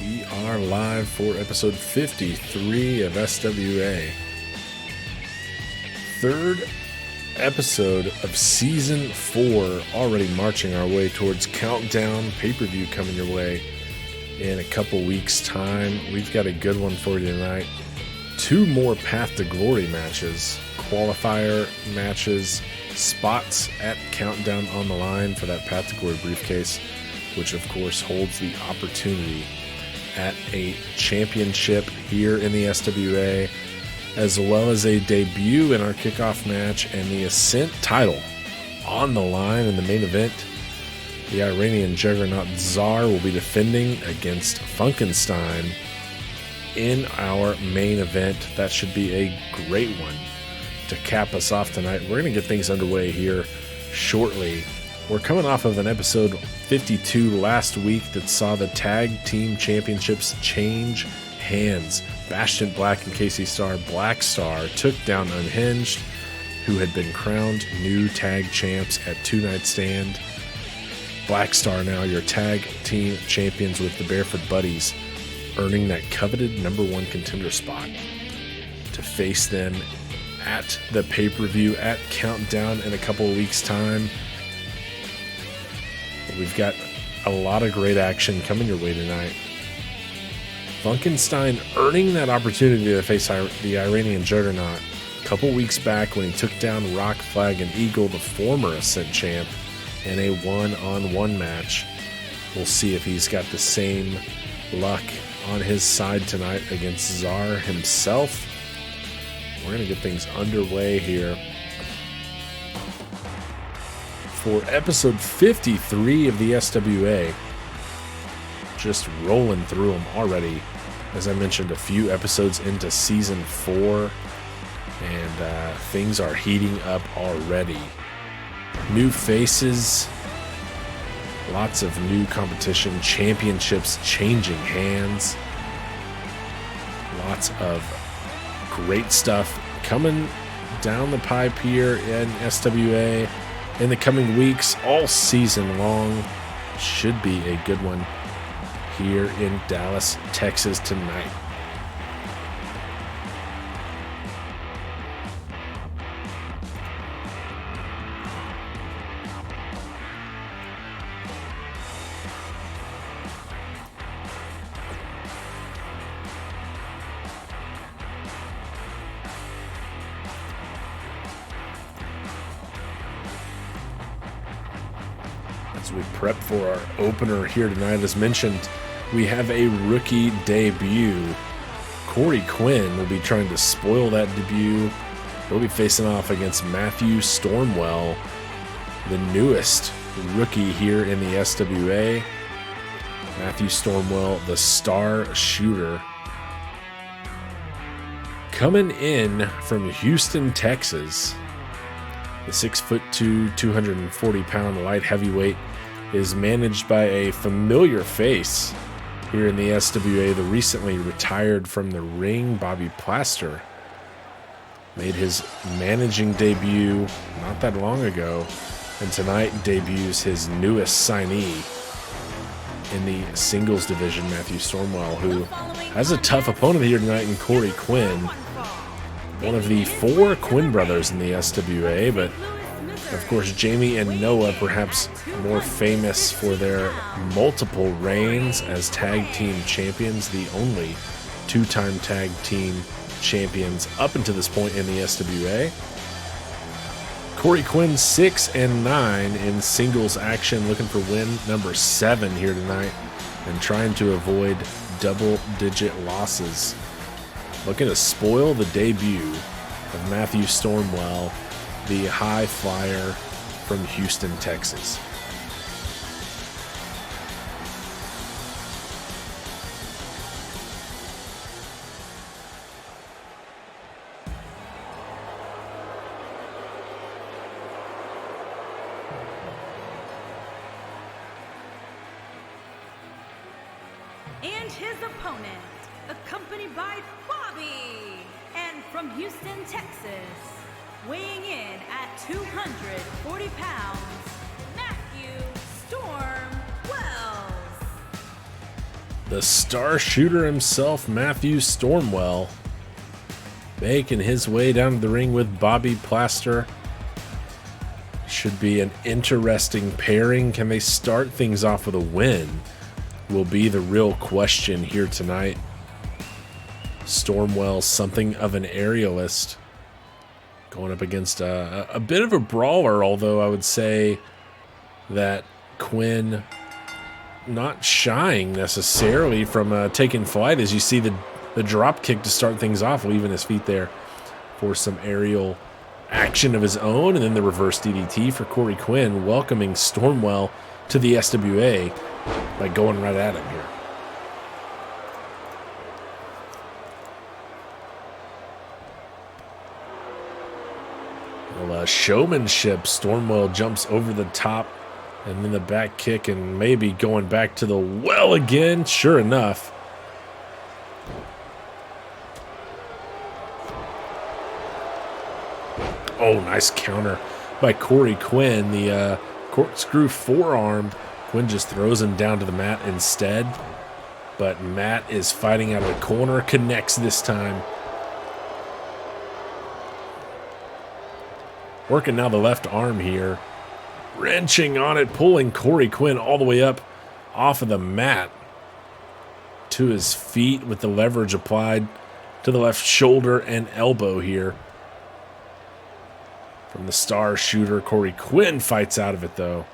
We are live for episode 53 of SWA. Third episode of season 4, already marching our way towards Countdown pay-per-view coming your way in a couple weeks' time. We've got a good one for you tonight. 2 more Path to Glory matches, qualifier matches, spots at Countdown on the line for that Path to Glory briefcase, which of course holds the opportunity at a championship here in the SWA, as well as a debut in our kickoff match and the Ascent title on the line in the main event. The Iranian juggernaut Tsar will be defending against Funkenstein in our main event. That should be a great one to cap us off tonight. We're going to get things underway here shortly. We're coming off of an episode 52 last week that saw the tag team championships change hands. Bastion Black and Casey Star, Black Star, took down Unhinged, who had been crowned new tag champs at 2-Night Stand. Black Star now your tag team champions with the Barefoot Buddies, earning that coveted #1 contender spot to face them at the pay-per-view at Countdown in a couple of weeks' time. We've got a lot of great action coming your way tonight. Funkenstein earning that opportunity to face the Iranian juggernaut a couple weeks back when he took down Rock, Flag, and Eagle, the former Ascent champ, in a one-on-one match. We'll see if he's got the same luck on his side tonight against Tsar himself. We're going to get things underway here for episode 53 of the SWA. Just rolling through them already. As I mentioned, a few episodes into season 4, and things are heating up already. New faces, lots of new competition, championships changing hands, lots of great stuff coming down the pipe here in SWA in the coming weeks, all season long. Should be a good one here in Dallas, Texas tonight. As we prep for our opener here tonight, as mentioned, we have a rookie debut. Corey Quinn will be trying to spoil that debut. We'll be facing off against Matthew Stormwell, the newest rookie here in the SWA. Matthew Stormwell, the star shooter, coming in from Houston, Texas. The 6'2", 240-pound light heavyweight is managed by a familiar face here in the SWA, the recently retired from the ring, Bobby Plaster. Made his managing debut not that long ago, and tonight debuts his newest signee in the singles division, Matthew Stormwell, who has a tough opponent here tonight in Corey Quinn, one of the 4 Quinn brothers in the SWA, but of course Jamie and Noah perhaps more famous for their multiple reigns as tag team champions, the only 2-time tag team champions up until this point in the SWA. Corey Quinn 6-9 in singles action, looking for win number 7 here tonight and trying to avoid double-digit losses. Looking to spoil the debut of Matthew Stormwell, the high flyer from Houston, Texas. And his opponent, accompanied by Bobby, and from Houston, Texas, weighing in at 240 pounds, Matthew Storm Wells. The star shooter himself, Matthew Stormwell, making his way down to the ring with Bobby Plaster. Should be an interesting pairing. Can they start things off with a win? Will be the real question here tonight. Stormwell, something of an aerialist, going up against a bit of a brawler, although I would say that Quinn not shying necessarily from taking flight, as you see the drop kick to start things off, leaving his feet there for some aerial action of his own, and then the reverse DDT for Corey Quinn, welcoming Stormwell to the SWA by going right at him here. Well, showmanship. Stormwell jumps over the top, and then the back kick, and maybe going back to the well again. Sure enough. Oh, nice counter by Corey Quinn. The corkscrew forearm. Quinn just throws him down to the mat instead. But Matt is fighting out of the corner. Connects this time. Working now the left arm here. Wrenching on it, pulling Corey Quinn all the way up off of the mat to his feet with the leverage applied to the left shoulder and elbow here. From the star shooter, Corey Quinn fights out of it though.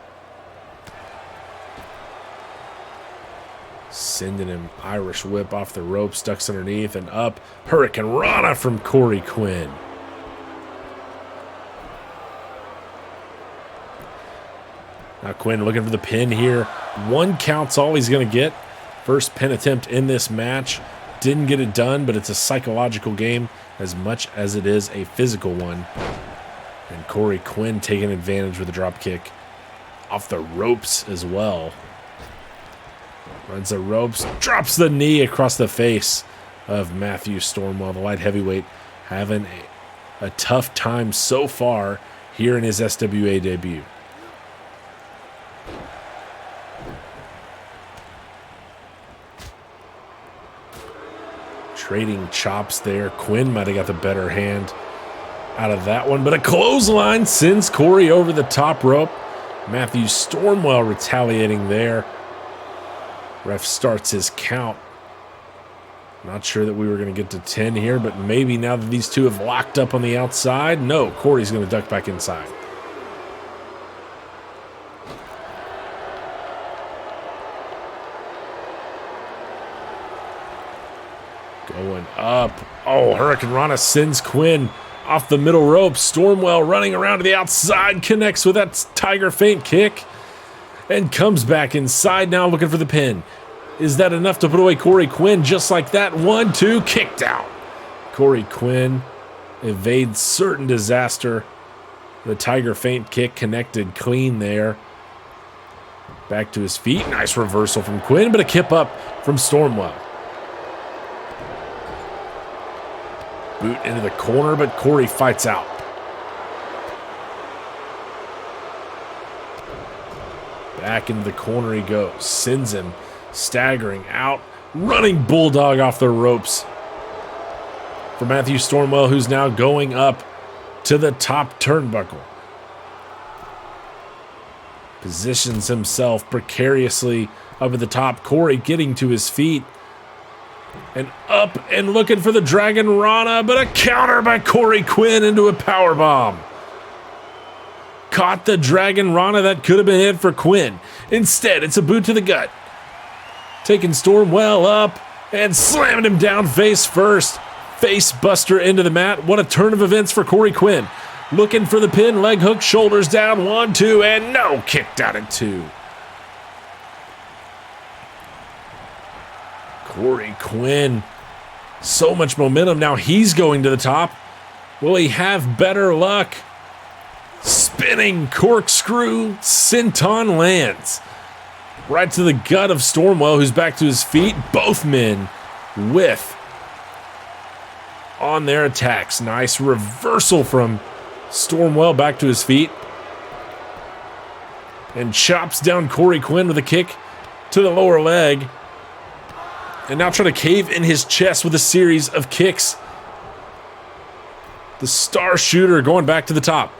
Sending him Irish whip off the ropes, ducks underneath and up. Hurricane Rana from Corey Quinn. Now Quinn looking for the pin here. One count's all he's going to get. First pin attempt in this match. Didn't get it done, but it's a psychological game as much as it is a physical one. And Corey Quinn taking advantage with a drop kick off the ropes as well. Runs the ropes, drops the knee across the face of Matthew Stormwell, the light heavyweight, having a tough time so far here in his SWA debut. Trading chops there. Quinn might have got the better hand out of that one, but a clothesline sends Corey over the top rope. Matthew Stormwell retaliating there. Ref starts his count. Not sure that we were going to get to 10 here, but maybe now that these two have locked up on the outside. No, Corey's going to duck back inside. Going up. Oh, Hurricane Rana sends Quinn off the middle rope. Stormwell running around to the outside, connects with that tiger feint kick, and comes back inside now looking for the pin. Is that enough to put away Corey Quinn? Just like that. 1, 2, kicked out. Corey Quinn evades certain disaster. The tiger feint kick connected clean there. Back to his feet. Nice reversal from Quinn, but a kip up from Stormwell. Boot into the corner, but Corey fights out. Back into the corner he goes. Sends him staggering out. Running bulldog off the ropes for Matthew Stormwell, who's now going up to the top turnbuckle. Positions himself precariously up at the top. Corey getting to his feet. And up and looking for the Dragon Rana, but a counter by Corey Quinn into a powerbomb. Caught the Dragon Rana. That could have been it for Quinn. Instead, it's a boot to the gut. Taking Stormwell up and slamming him down face first. Face buster into the mat. What a turn of events for Corey Quinn. Looking for the pin, leg hook, shoulders down, 1, 2, and no, kicked out at 2. Corey Quinn, so much momentum. Now he's going to the top. Will he have better luck? Spinning corkscrew senton lands right to the gut of Stormwell, who's back to his feet. Both men with on their attacks. Nice reversal from Stormwell back to his feet. And chops down Corey Quinn with a kick to the lower leg. And now trying to cave in his chest with a series of kicks. The star shooter going back to the top.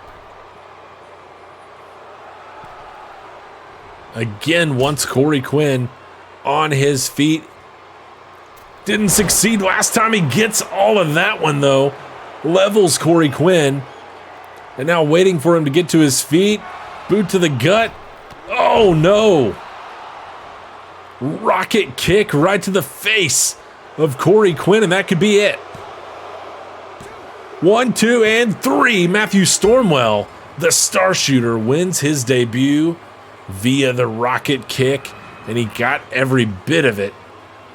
Again, once Corey Quinn on his feet. Didn't succeed last time. He gets all of that one, though. Levels Corey Quinn. And now waiting for him to get to his feet. Boot to the gut. Oh, no. Rocket kick right to the face of Corey Quinn, and that could be it. 1, 2, and 3. Matthew Stormwell, the star shooter, wins his debut via the rocket kick, and he got every bit of it,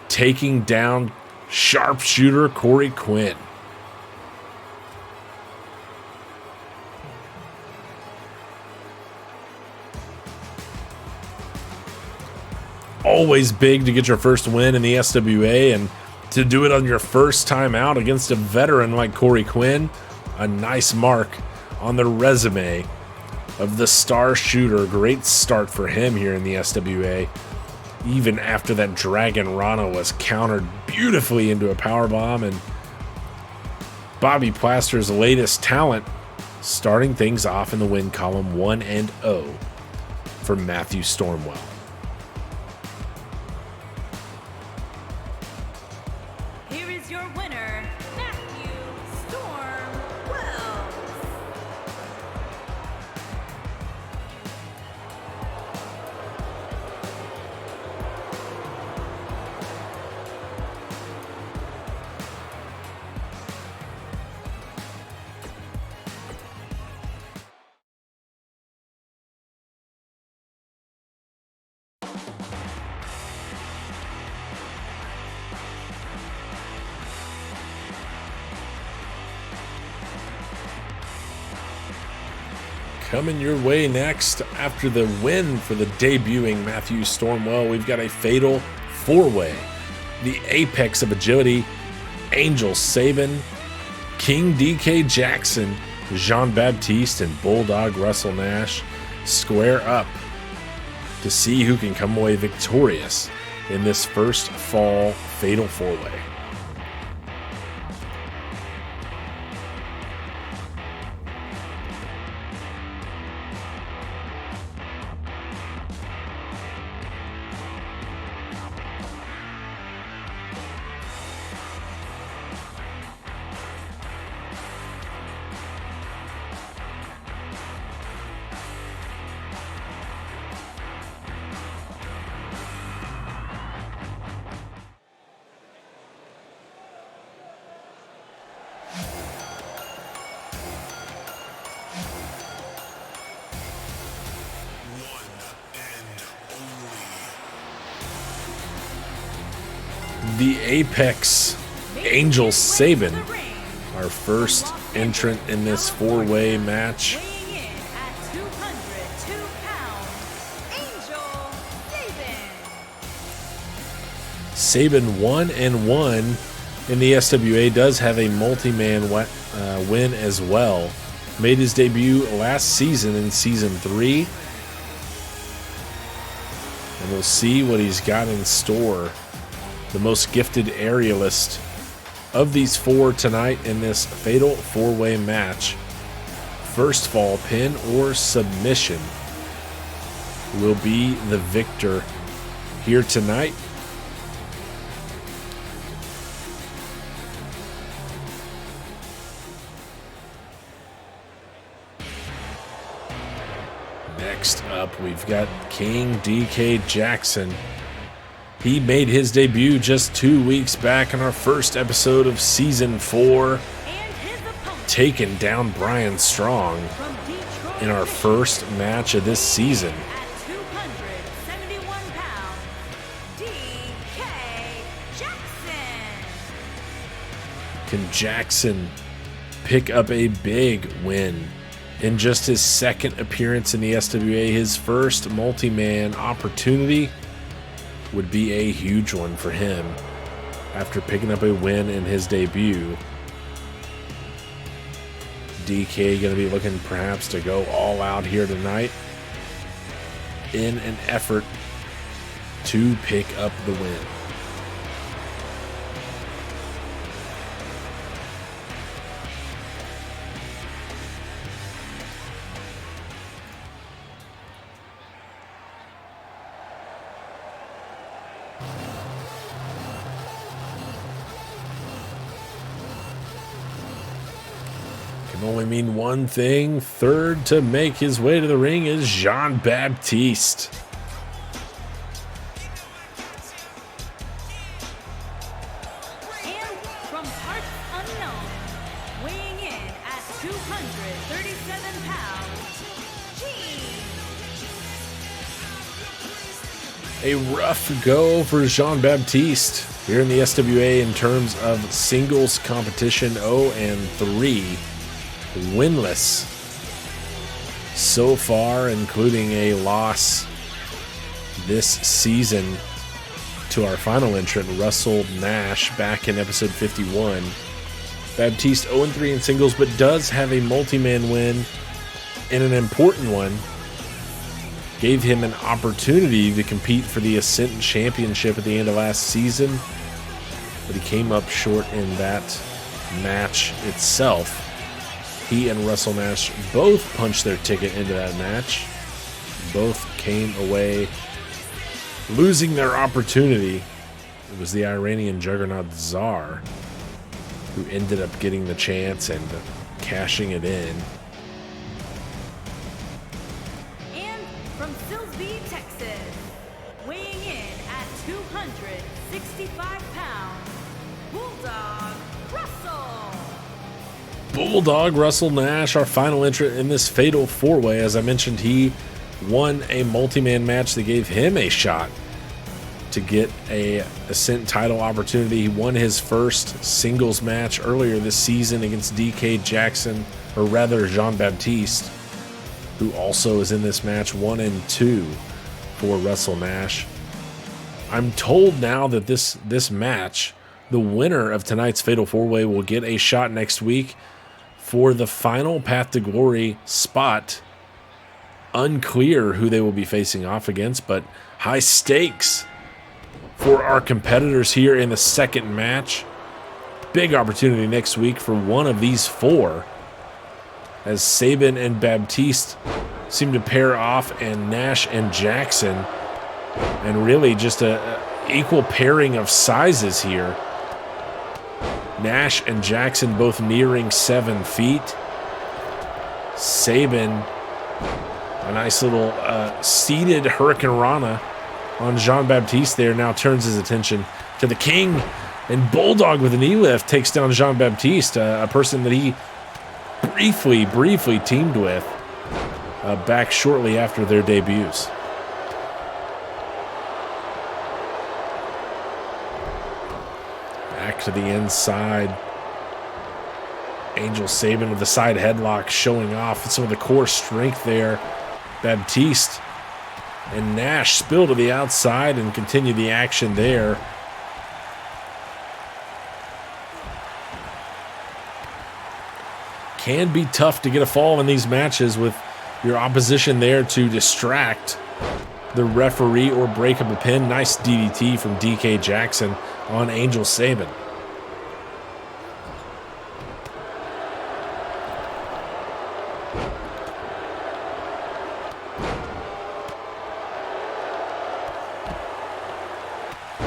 taking down sharpshooter Corey Quinn. Always big to get your first win in the SWA, and to do it on your first time out against a veteran like Corey Quinn, a nice mark on the resume of the star shooter. Great start for him here in the SWA, even after that Dragon Rana was countered beautifully into a powerbomb, and Bobby Plaster's latest talent starting things off in the win column 1-0 for Matthew Stormwell. Here is your winner, Matthew Stormwell. Coming your way next, after the win for the debuting Matthew Stormwell, we've got a fatal four-way. The apex of agility, Angel Sabin, King DK Jackson, Jean-Baptiste, and Bulldog Russell Nash square up to see who can come away victorious in this first fall fatal four-way. The Apex Angel Sabin, our first entrant in this four-way match. Weighing in at 202 pounds, Angel Sabin. Sabin 1-1 in the SWA, does have a multi-man win as well. Made his debut last season in Season 3. And we'll see what he's got in store. The most gifted aerialist of these four tonight in this fatal four-way match. First fall pin or submission will be the victor here tonight. Next up, we've got King DK Jackson. He made his debut just 2 weeks back in our first episode of Season 4, taking down Brian Strong in our first match of this season. At 271 pounds, DK Jackson. Can Jackson pick up a big win in just his second appearance in the SWA? His first multi-man opportunity would be a huge one for him after picking up a win in his debut. DK going to be looking perhaps to go all out here tonight in an effort to pick up the win. Can only mean one thing. Third to make his way to the ring is Jean-Baptiste. And from parts unknown, weighing in at 237 pounds, Gene. A rough go for Jean-Baptiste here in the SWA in terms of singles competition. 0-3, winless so far, including a loss this season to our final entrant, Russell Nash, back in episode 51. Baptiste 0-3 in singles, but does have a multi-man win, and an important one. Gave him an opportunity to compete for the Ascent Championship at the end of last season, but he came up short in that match itself. He and Russell Nash both punched their ticket into that match. Both came away losing their opportunity. It was the Iranian juggernaut Tsar who ended up getting the chance and cashing it in. And from Silsbee, Texas, weighing in at 265 pounds, Bulldog Russell. Bulldog Russell Nash, our final entrant in this fatal four-way. As I mentioned, he won a multi-man match that gave him a shot to get a Ascent title opportunity. He won his first singles match earlier this season against DK Jackson, or rather Jean-Baptiste, who also is in this match. 1-2 for Russell Nash. I'm told now that this match, the winner of tonight's fatal four-way, will get a shot next week for the final Path to Glory spot. Unclear who they will be facing off against, but high stakes for our competitors here in the second match. Big opportunity next week for one of these four, as Sabin and Baptiste seem to pair off, and Nash and Jackson, and really just a equal pairing of sizes here. Nash and Jackson both nearing 7 feet. Sabin, a nice little seated Hurricane Rana on Jean-Baptiste there, now turns his attention to the King. And Bulldog with a knee lift takes down Jean-Baptiste, a person that he briefly teamed with back shortly after their debuts. Back to the inside. Angel Sabin with the side headlock, showing off some of the core strength there. Baptiste and Nash spill to the outside and continue the action there. Can be tough to get a fall in these matches with your opposition there to distract the referee or break up a pin. Nice DDT from DK Jackson on Angel Sabin.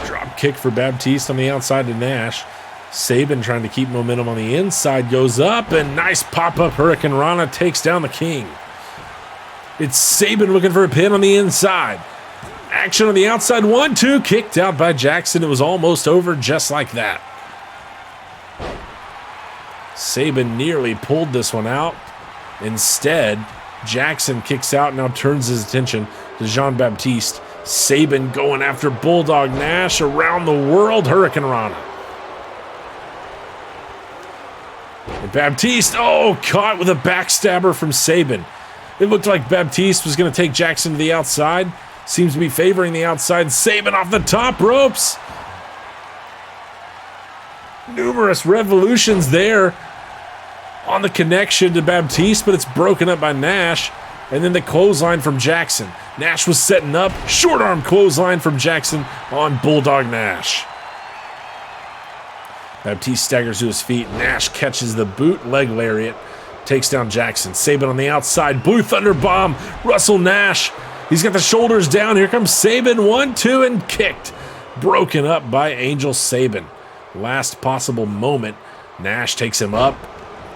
Drop kick for Baptiste on the outside to Nash. Sabin trying to keep momentum on the inside, goes up, and nice pop-up Hurricane Rana takes down the King. It's Sabin looking for a pin on the inside. Action on the outside, 1-2, kicked out by Jackson. It was almost over just like that. Sabin nearly pulled this one out. Instead, Jackson kicks out, now turns his attention to Jean-Baptiste. Sabin going after Bulldog Nash, around the world Hurricane Rana. And Baptiste, caught with a backstabber from Sabin. It looked like Baptiste was going to take Jackson to the outside. Seems to be favoring the outside. Sabin off the top ropes. Numerous revolutions there on the connection to Baptiste, but it's broken up by Nash. And then the clothesline from Jackson. Nash was setting up. Short arm clothesline from Jackson on Bulldog Nash. Baptiste staggers to his feet. Nash catches the bootleg lariat. Takes down Jackson. Sabin on the outside. Blue Thunder Bomb. Russell Nash. He's got the shoulders down. Here comes Sabin. 1-2 and kicked. Broken up by Angel Sabin. Last possible moment. Nash takes him up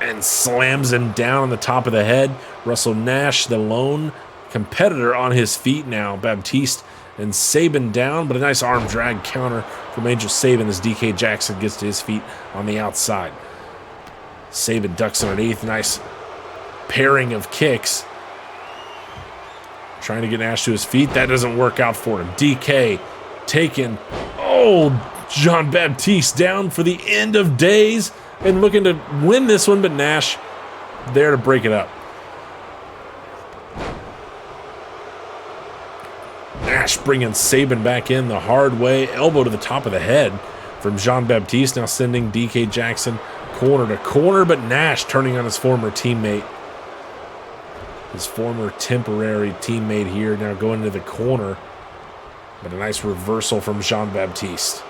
and slams him down on the top of the head. Russell Nash, the lone competitor, on his feet now. Baptiste and Sabin down, but a nice arm drag counter from Angel Sabin as DK Jackson gets to his feet on the outside. Sabin ducks underneath. Nice pairing of kicks. Trying to get Nash to his feet. That doesn't work out for him. DK taken. Oh, Jean Baptiste down for the end of days and looking to win this one, but Nash there to break it up. Nash bringing Sabin back in the hard way. Elbow to the top of the head from Jean Baptiste, now sending DK Jackson corner to corner, but Nash turning on his former teammate. His former temporary teammate here now going to the corner, but a nice reversal from Jean Baptiste.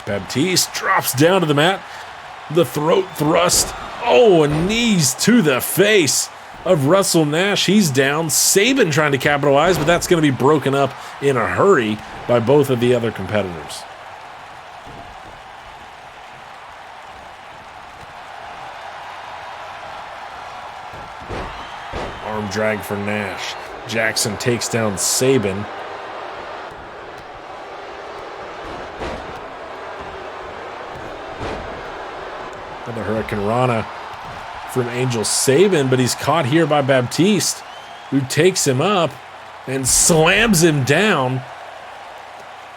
Baptiste drops down to the mat. The throat thrust. Oh, and knees to the face of Russell Nash. He's down. Sabin trying to capitalize, but that's going to be broken up in a hurry by both of the other competitors. Arm drag for Nash. Jackson takes down Sabin. The Hurricane Rana from Angel Sabin, but he's caught here by Baptiste, who takes him up and slams him down.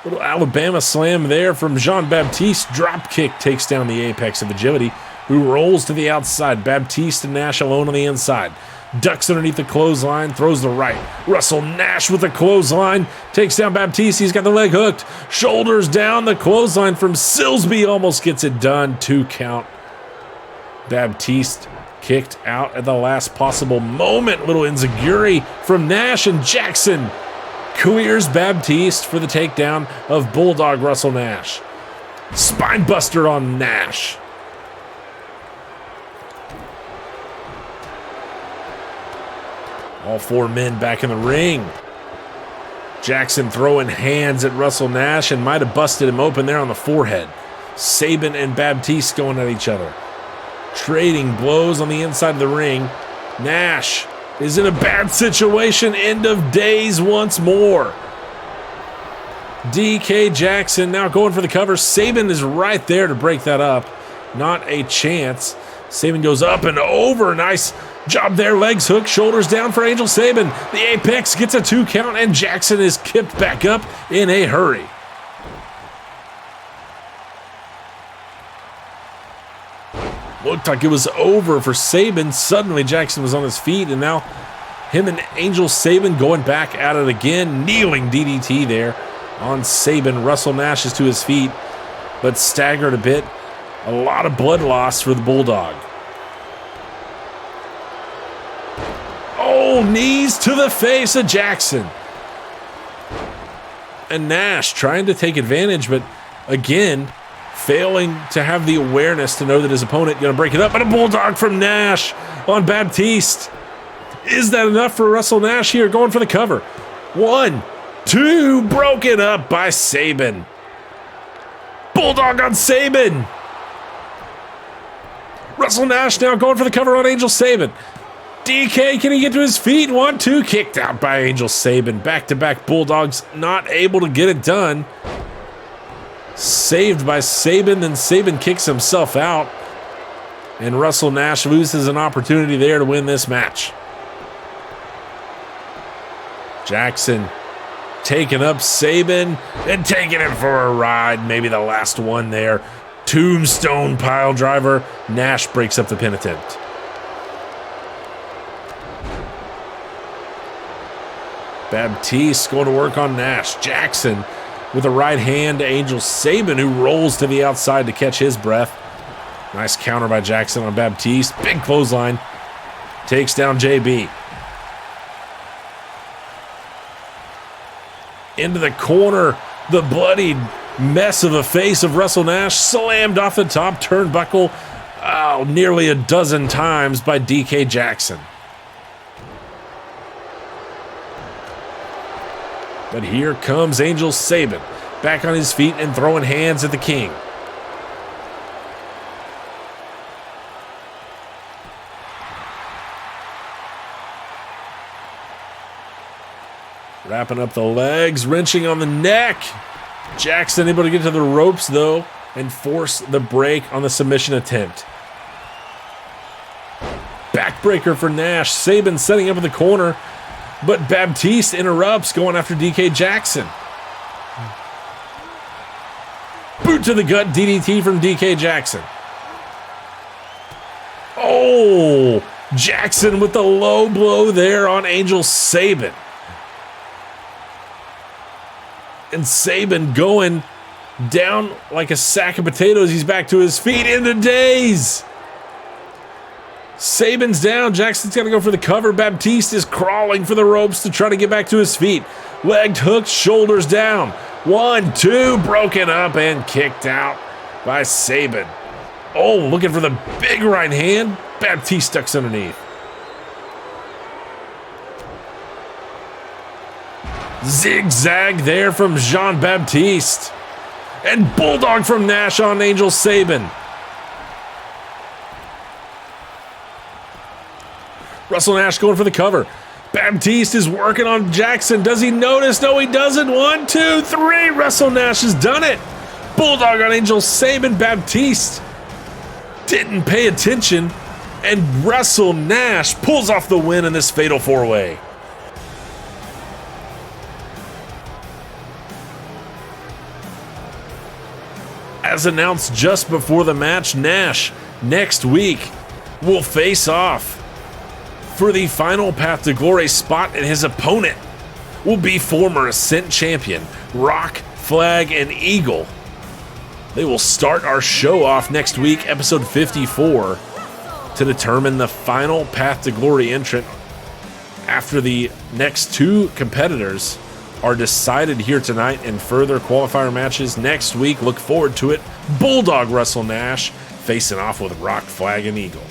Little Alabama slam there from Jean Baptiste. Drop kick takes down the apex of agility, who rolls to the outside. Baptiste and Nash alone on the inside. Ducks underneath the clothesline, throws the right. Russell Nash with the clothesline, takes down Baptiste. He's got the leg hooked. Shoulders down, the clothesline from Silsby almost gets it done. 2 count. Baptiste kicked out at the last possible moment. Little enziguri from Nash, and Jackson clears Baptiste for the takedown of Bulldog Russell Nash. Spine buster on Nash. All 4 men back in the ring. Jackson throwing hands at Russell Nash and might have busted him open there on the forehead. Sabin and Baptiste going at each other. Trading blows on the inside of the ring. Nash is in a bad situation. End of days once more. DK Jackson now going for the cover. Sabin is right there to break that up. Not a chance. Sabin goes up and over. Nice job there. Legs hook. Shoulders down for Angel Sabin. The apex gets a 2 count, and Jackson is kicked back up in a hurry. Looked like it was over for Sabin. Suddenly Jackson was on his feet, and now him and Angel Sabin going back at it again. Kneeling DDT there on Sabin. Russell Nash is to his feet, but staggered a bit. A lot of blood loss for the Bulldog. Oh, knees to the face of Jackson. And Nash trying to take advantage, but again, failing to have the awareness to know that his opponent going to break it up. But a Bulldog from Nash on Baptiste. Is that enough for Russell Nash here? Going for the cover. 1, 2, broken up by Sabin. Bulldog on Sabin. Russell Nash now going for the cover on Angel Sabin. DK, can he get to his feet? 1, 2, kicked out by Angel Sabin. Back-to-back Bulldogs not able to get it done. Saved by Sabin, then Sabin kicks himself out. And Russell Nash loses an opportunity there to win this match. Jackson taking up Sabin and taking him for a ride. Maybe the last one there. Tombstone pile driver. Nash breaks up the pin attempt. Baptiste going to work on Nash. Jackson with a right hand to Angel Sabin, who rolls to the outside to catch his breath. Nice counter by Jackson on Baptiste. Big clothesline. Takes down JB. Into the corner. The bloodied mess of a face of Russell Nash slammed off the top turnbuckle nearly a dozen times by DK Jackson. But here comes Angel Saban, back on his feet and throwing hands at the King. Wrapping up the legs, wrenching on the neck. Jackson able to get to the ropes, though, and force the break on the submission attempt. Backbreaker for Nash. Saban setting up in the corner, but Baptiste interrupts, going after DK Jackson. Boot to the gut, DDT from DK Jackson. Oh, Jackson with the low blow there on Angel Saban. And Saban going down like a sack of potatoes. He's back to his feet in the daze. Saban's down. Jackson's got to go for the cover. Baptiste is crawling for the ropes to try to get back to his feet. Legged hooked, shoulders down. 1, 2, broken up and kicked out by Saban. Oh, looking for the big right hand. Baptiste ducks underneath. Zigzag there from Jean-Baptiste. And Bulldog from Nash on Angel Saban. Russell Nash going for the cover. Baptiste is working on Jackson. Does he notice? No, he doesn't. 1, 2, 3. Russell Nash has done it. Bulldog on Angel Saban. Baptiste didn't pay attention. And Russell Nash pulls off the win in this fatal four-way. As announced just before the match, Nash next week will face off for the final Path to Glory spot, and his opponent will be former Ascent champion Rock, Flag, and Eagle. They will start our show off next week, episode 54, to determine the final Path to Glory entrant after the next two competitors are decided here tonight in further qualifier matches next week. Look forward to it. Bulldog Russell Nash facing off with Rock, Flag, and Eagle.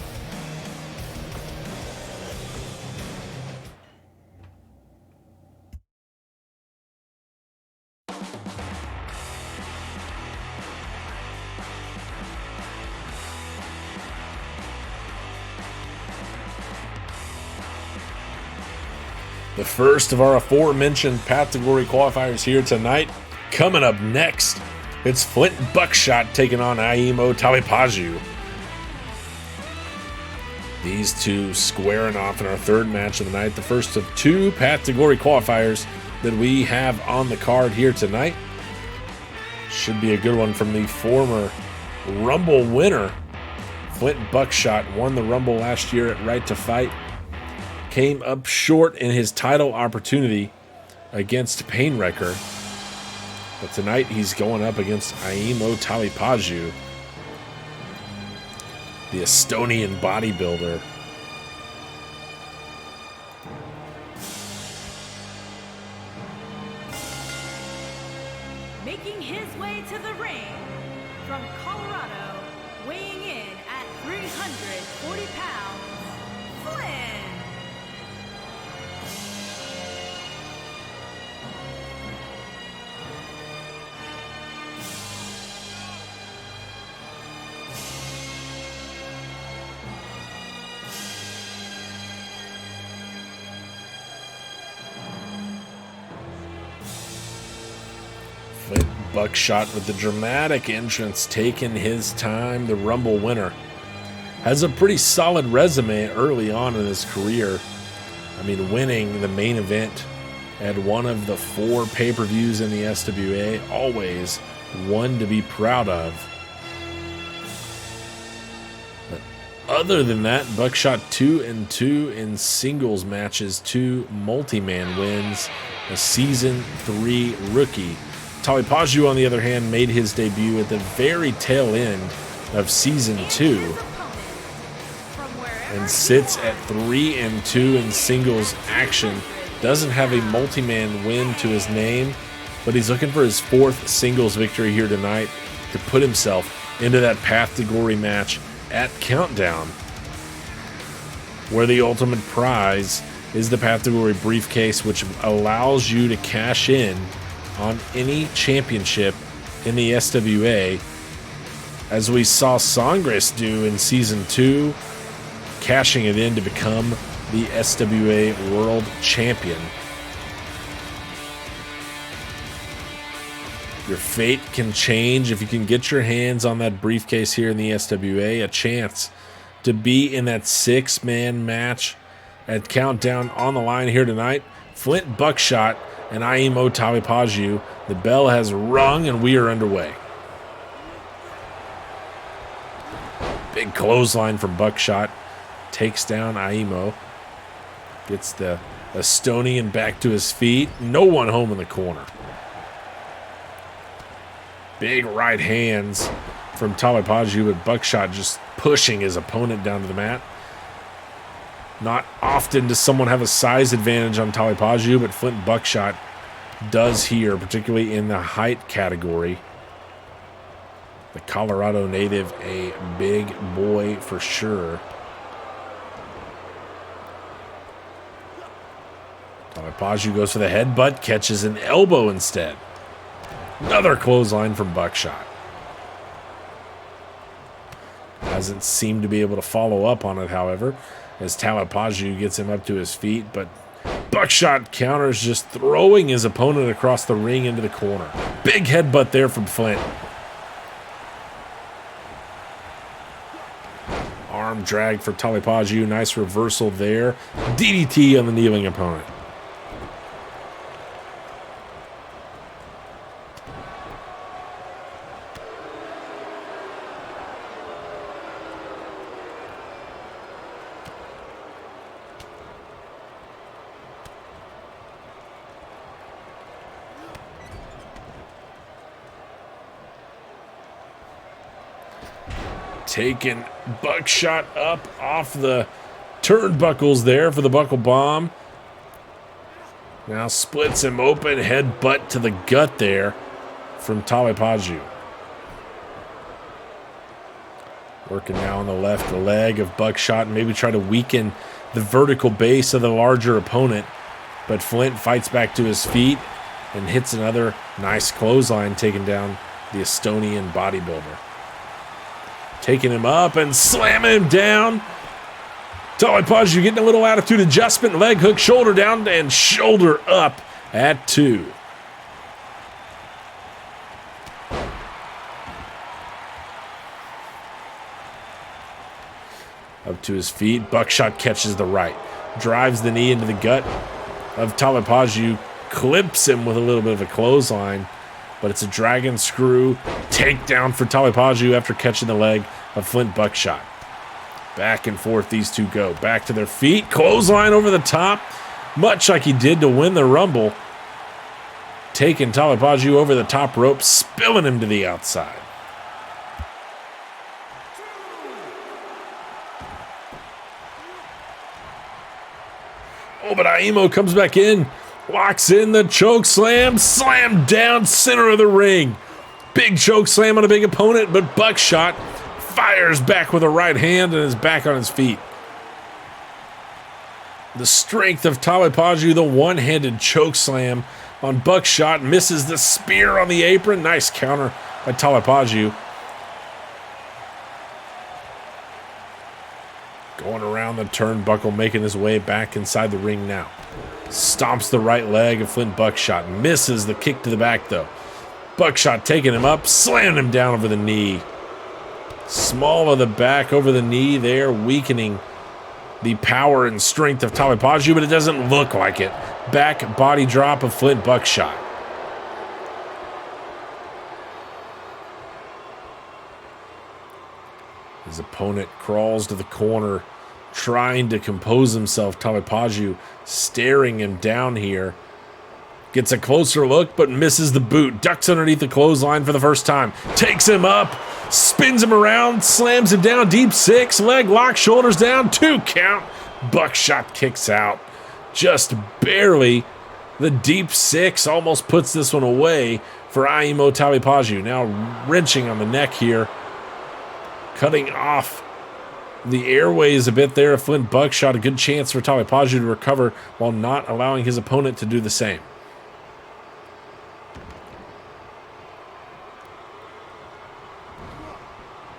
The first of our aforementioned Path to Glory qualifiers here tonight. Coming up next, it's Flint Buckshot taking on Aimo Talipaju. These two squaring off in our third match of the night. The first of two Path to Glory qualifiers that we have on the card here tonight. Should be a good one from the former Rumble winner. Flint Buckshot won the Rumble last year at Right to Fight. Came up short in his title opportunity against Painwrecker. But tonight he's going up against Aimo Talipaju, the Estonian bodybuilder. Making his way to the ring from Colorado, weighing in at 340 pounds, Flint. Flint Buckshot with the dramatic entrance, taking his time. The Rumble winner has a pretty solid resume early on in his career. I mean, winning the main event at one of the 4 pay-per-views in the SWA, always one to be proud of. But other than that, Buckshot 2-2 in singles matches, 2 multi-man wins, a Season 3 rookie. Talipaju, on the other hand, made his debut at the very tail end of Season 2 and sits at 3-2 in singles action. Doesn't have a multi-man win to his name, but he's looking for his 4th singles victory here tonight to put himself into that Path to Glory match at Countdown, where the ultimate prize is the Path to Glory briefcase, which allows you to cash in on any championship in the SWA, as we saw Sangres do in Season 2, cashing it in to become the SWA World Champion. Your fate can change if you can get your hands on that briefcase here in the SWA, a chance to be in that 6-man match at Countdown on the line here tonight. Flint Buckshot and Aimo Talipaju. The bell has rung and we are underway. Big clothesline from Buckshot. Takes down Aimo. Gets the Estonian back to his feet. No one home in the corner. Big right hands from Talipaju, but Buckshot just pushing his opponent down to the mat. Not often does someone have a size advantage on Talipaju, but Flint Buckshot does here, particularly in the height category. The Colorado native, a big boy for sure. Talipaju goes for the headbutt, catches an elbow instead. Another clothesline from Buckshot. Hasn't seemed to be able to follow up on it, however, as Talipaju gets him up to his feet, but Buckshot counters, just throwing his opponent across the ring into the corner. Big headbutt there from Flint. Arm drag for Talipaju. Nice reversal there. DDT on the kneeling opponent. Taking Buckshot up off the turnbuckles there for the buckle bomb. Now splits him open, headbutt to the gut there from Talipaju. Working now on the left leg of Buckshot, maybe try to weaken the vertical base of the larger opponent. But Flint fights back to his feet and hits another nice clothesline, taking down the Estonian bodybuilder. Taking him up and slamming him down. Talipaju getting a little attitude adjustment. Leg hook, shoulder down, and shoulder up at 2. Up to his feet. Buckshot catches the right. Drives the knee into the gut of Talipaju. Clips him with a little bit of a clothesline. But it's a dragon screw takedown for Talipaju after catching the leg of Flint Buckshot. Back and forth these two go. Back to their feet. Clothesline over the top. Much like he did to win the Rumble. Taking Talipaju over the top rope. Spilling him to the outside. Oh, but Aimo comes back in. Locks in the choke slam. Slam down center of the ring. Big choke slam on a big opponent, but Buckshot fires back with a right hand and is back on his feet. The strength of Talipaju, the one-handed choke slam on Buckshot, misses the spear on the apron. Nice counter by Talipaju. Going around the turnbuckle, making his way back inside the ring now. Stomps the right leg of Flint Buckshot. Misses the kick to the back, though. Buckshot taking him up, slamming him down over the knee. Small of the back over the knee there, weakening the power and strength of Talipaju, but it doesn't look like it. Back body drop of Flint Buckshot. His opponent crawls to the corner, trying to compose himself. Talipaju staring him down here. Gets a closer look, but misses the boot. Ducks underneath the clothesline for the first time. Takes him up, spins him around, slams him down. Deep 6, leg lock, shoulders down, 2 count. Buckshot kicks out. Just barely. The deep 6 almost puts this one away for Aimo Talipaju. Now wrenching on the neck here. Cutting off the airways a bit there of Flint Buckshot. A good chance for Talipaju to recover while not allowing his opponent to do the same.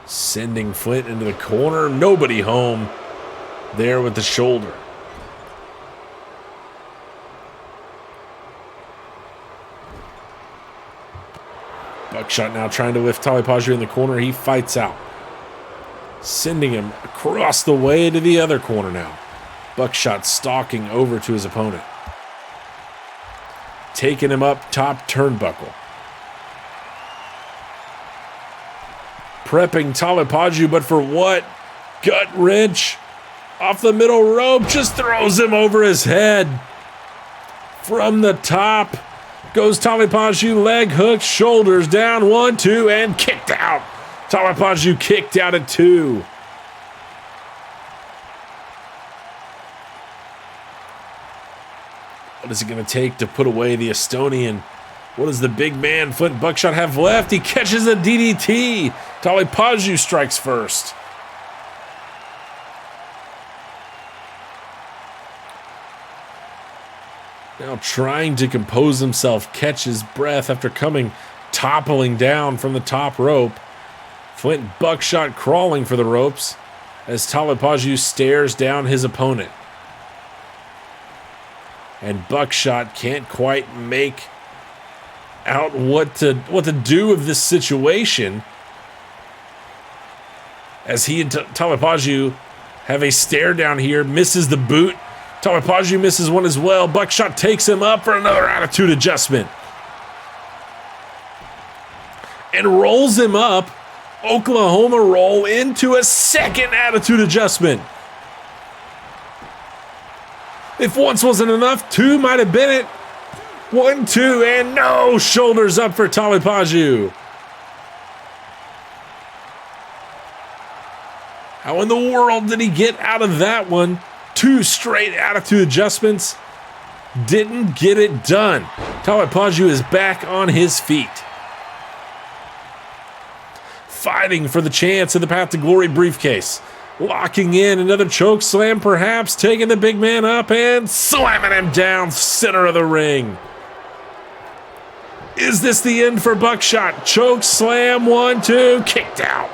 Sending Flint into the corner. Nobody home there with the shoulder. Buckshot now trying to lift Talipaju in the corner. He fights out, sending him across the way to the other corner now. Buckshot stalking over to his opponent, taking him up top turnbuckle. Prepping Talipaju, but for what? Gut wrench off the middle rope, just throws him over his head. From the top goes Talipaju, leg hook, shoulders down, 1, 2, and kicked out. Talipaju kicked out at 2. What is it going to take to put away the Estonian? What does the big man Flint Buckshot have left? He catches a DDT. Talipaju strikes first. Now trying to compose himself, catch his breath after coming toppling down from the top rope. Flint Buckshot crawling for the ropes as Talipaju stares down his opponent. And Buckshot can't quite make out what to do of this situation, as he and Talipaju have a stare down here. Misses the boot. Talipaju misses one as well. Buckshot takes him up for another attitude adjustment and rolls him up. Oklahoma roll into a second attitude adjustment. If once wasn't enough, 2 might have been it. 1, 2, and no! Shoulders up for Talipaju. How in the world did he get out of that one? 2 straight attitude adjustments. Didn't get it done. Talipaju is back on his feet, fighting for the chance of the Path to Glory briefcase. Locking in another choke slam, perhaps taking the big man up and slamming him down center of the ring. Is this the end for Buckshot? Choke slam, 1, 2, kicked out.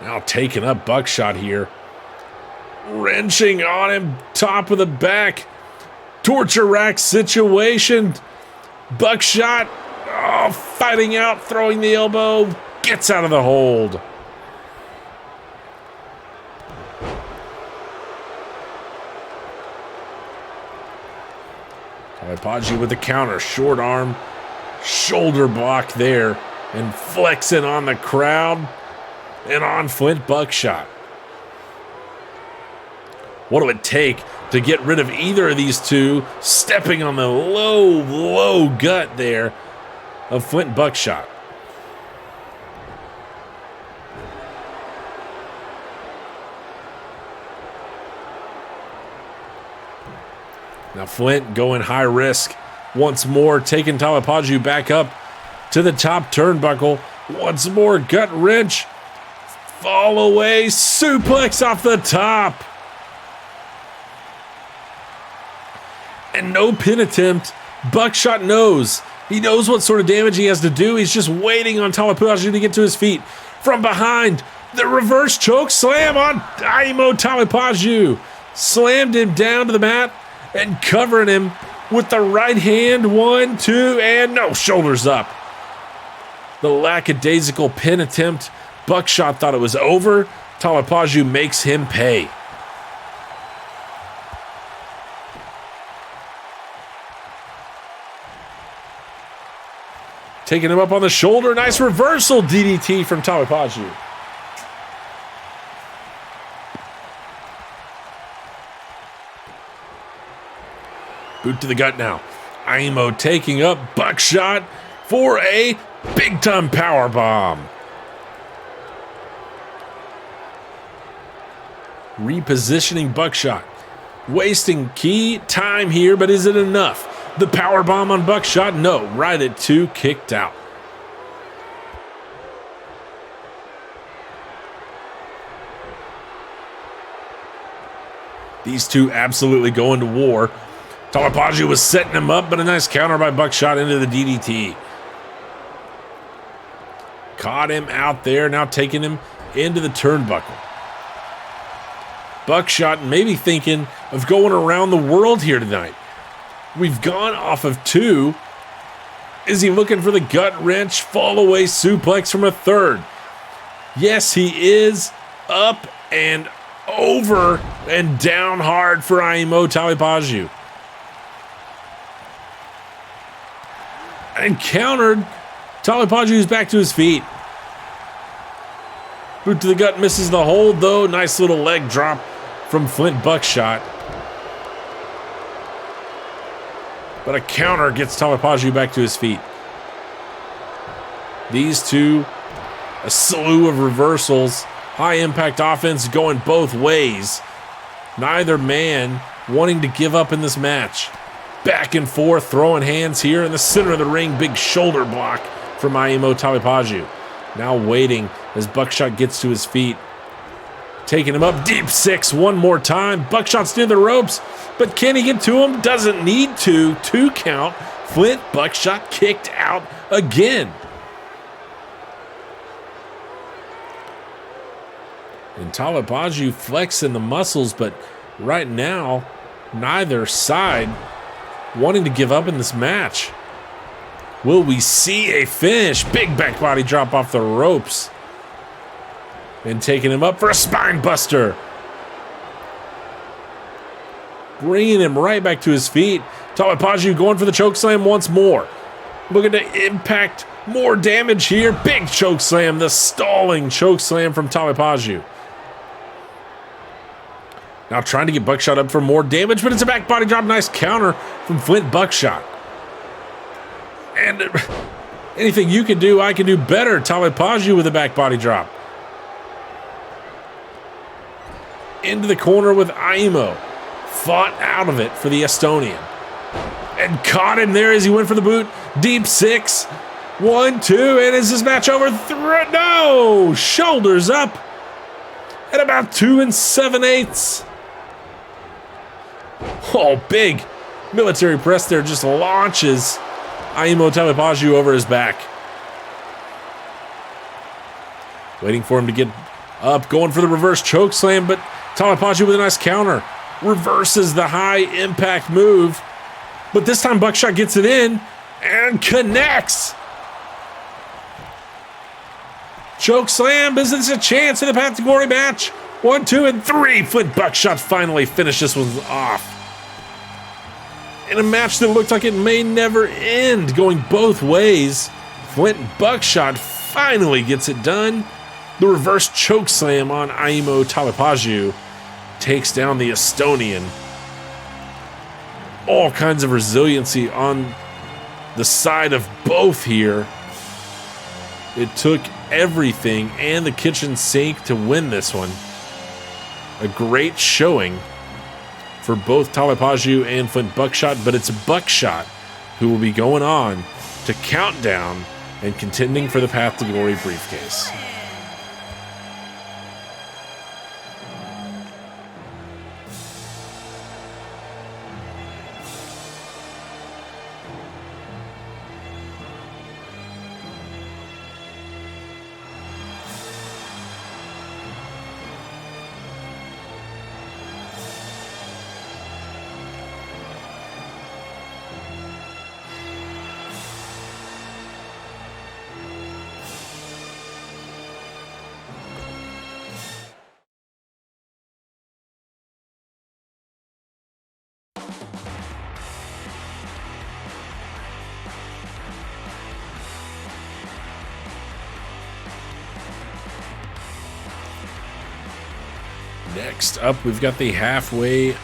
Now taking up Buckshot here. Wrenching on him, top of the back. Torture rack situation. Buckshot fighting out, throwing the elbow. Gets out of the hold. Talipaju with the counter. Short arm. Shoulder block there. And flexing on the crowd. And on Flint Buckshot. What will it take to get rid of either of these two? Stepping on the low gut there of Flint Buckshot. Now Flint going high risk once more, taking Talipaju back up to the top turnbuckle. Once more, gut wrench. Fall away, suplex off the top. And no pin attempt. Buckshot knows. He knows what sort of damage he has to do. He's just waiting on Talipaju to get to his feet. From behind, the reverse choke slam on Daimo Talipaju. Slammed him down to the mat and covering him with the right hand. 1, 2, and no, shoulders up. The lackadaisical pin attempt. Buckshot thought it was over. Talipaju makes him pay. Taking him up on the shoulder. Nice reversal DDT from Talipaju. Boot to the gut now. Daimo taking up Buckshot for a big-time powerbomb. Repositioning Buckshot Wasting key time here, but is it enough? The power bomb on Buckshot? No, right at 2, kicked out. These two absolutely going to war. Talipaju was setting him up, but a nice counter by Buckshot into the DDT. Caught him out there, now taking him into the turnbuckle. Buckshot maybe thinking of going around the world here tonight. We've gone off of 2. Is he looking for the gut wrench, fall away suplex from a third? Yes, he is. Up and over and down hard for Aimo Talipaju. And countered. Talipaju's back to his feet. Boot to the gut, misses the hold though. Nice little leg drop from Flint Buckshot. But a counter gets Talipaju back to his feet. These two, a slew of reversals. High impact offense going both ways. Neither man wanting to give up in this match. Back and forth, throwing hands here in the center of the ring. Big shoulder block from Aimo Talipaju. Now waiting as Buckshot gets to his feet. Taking him up, deep 6 one more time. Buckshot's near the ropes, but can he get to him? Doesn't need to. 2 count. Flint Buckshot kicked out again. And Talipaju flexing the muscles, but right now, neither side wanting to give up in this match. Will we see a finish? Big back body drop off the ropes. And taking him up for a spine buster. Bringing him right back to his feet. Talipaju going for the chokeslam once more. Looking to impact more damage here. Big chokeslam, the stalling chokeslam from Talipaju. Now trying to get Buckshot up for more damage, but it's a back body drop. Nice counter from Flint Buckshot. And anything you can do, I can do better. Talipaju with a back body drop. Into the corner with Aimo. Fought out of it for the Estonian. And caught him there as he went for the boot. Deep 6. 1, 2, and is this match over? No! Shoulders up. At about 2 7/8. Oh, big military press there just launches Aimo Talipaju over his back. Waiting for him to get up, going for the reverse chokeslam, but Talipaju with a nice counter. Reverses the high impact move, but this time Buckshot gets it in and connects. Chokeslam, is this a chance in the Path to Glory match? 1, 2, and 3. Flint Buckshot finally finished this one off. In a match that looked like it may never end, going both ways, Flint Buckshot finally gets it done. The reverse chokeslam on Aimo Talipaju takes down the Estonian. All kinds of resiliency on the side of both here. It took everything and the kitchen sink to win this one. A great showing for both Talipaju and Flint Buckshot, but it's Buckshot who will be going on to Countdown and contending for the Path to Glory briefcase. Next up, we've got the halfway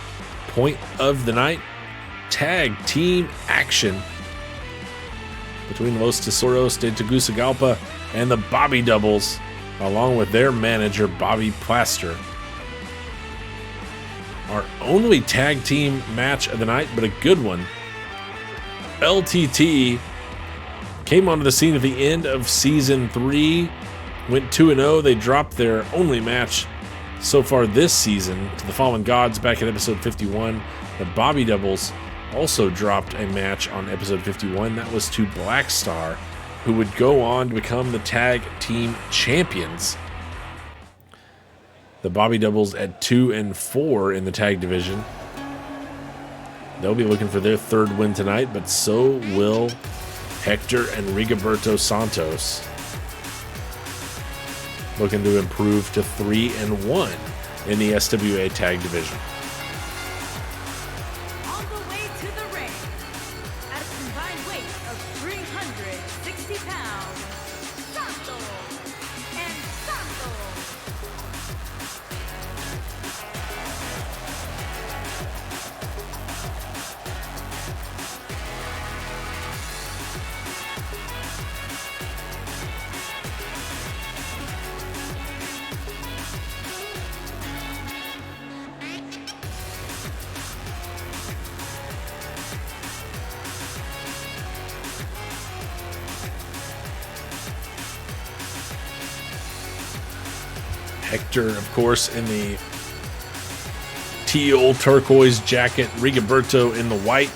point of the night. Tag team action between Los Tesoros de Tegucigalpa and the Bobby Doubles, along with their manager, Bobby Plaster. our only tag team match of the night, but a good one. LTT came onto the scene at the end of Season 3, went 2-0. They dropped their only match so far this season to the Fallen Gods back at episode 51. The Bobby Doubles also dropped a match on episode 51. That was to Black Star, who would go on to become the tag team champions. The Bobby Doubles at 2-4 in the tag division. They'll be looking for their third win tonight, but so will Hector and Rigoberto Santos, looking to improve to 3-1 in the SWA tag division. On the way to the ring, at a combined weight of 360 pounds, Santos and Santos. Hector, of course, in the teal turquoise jacket. Rigoberto in the white.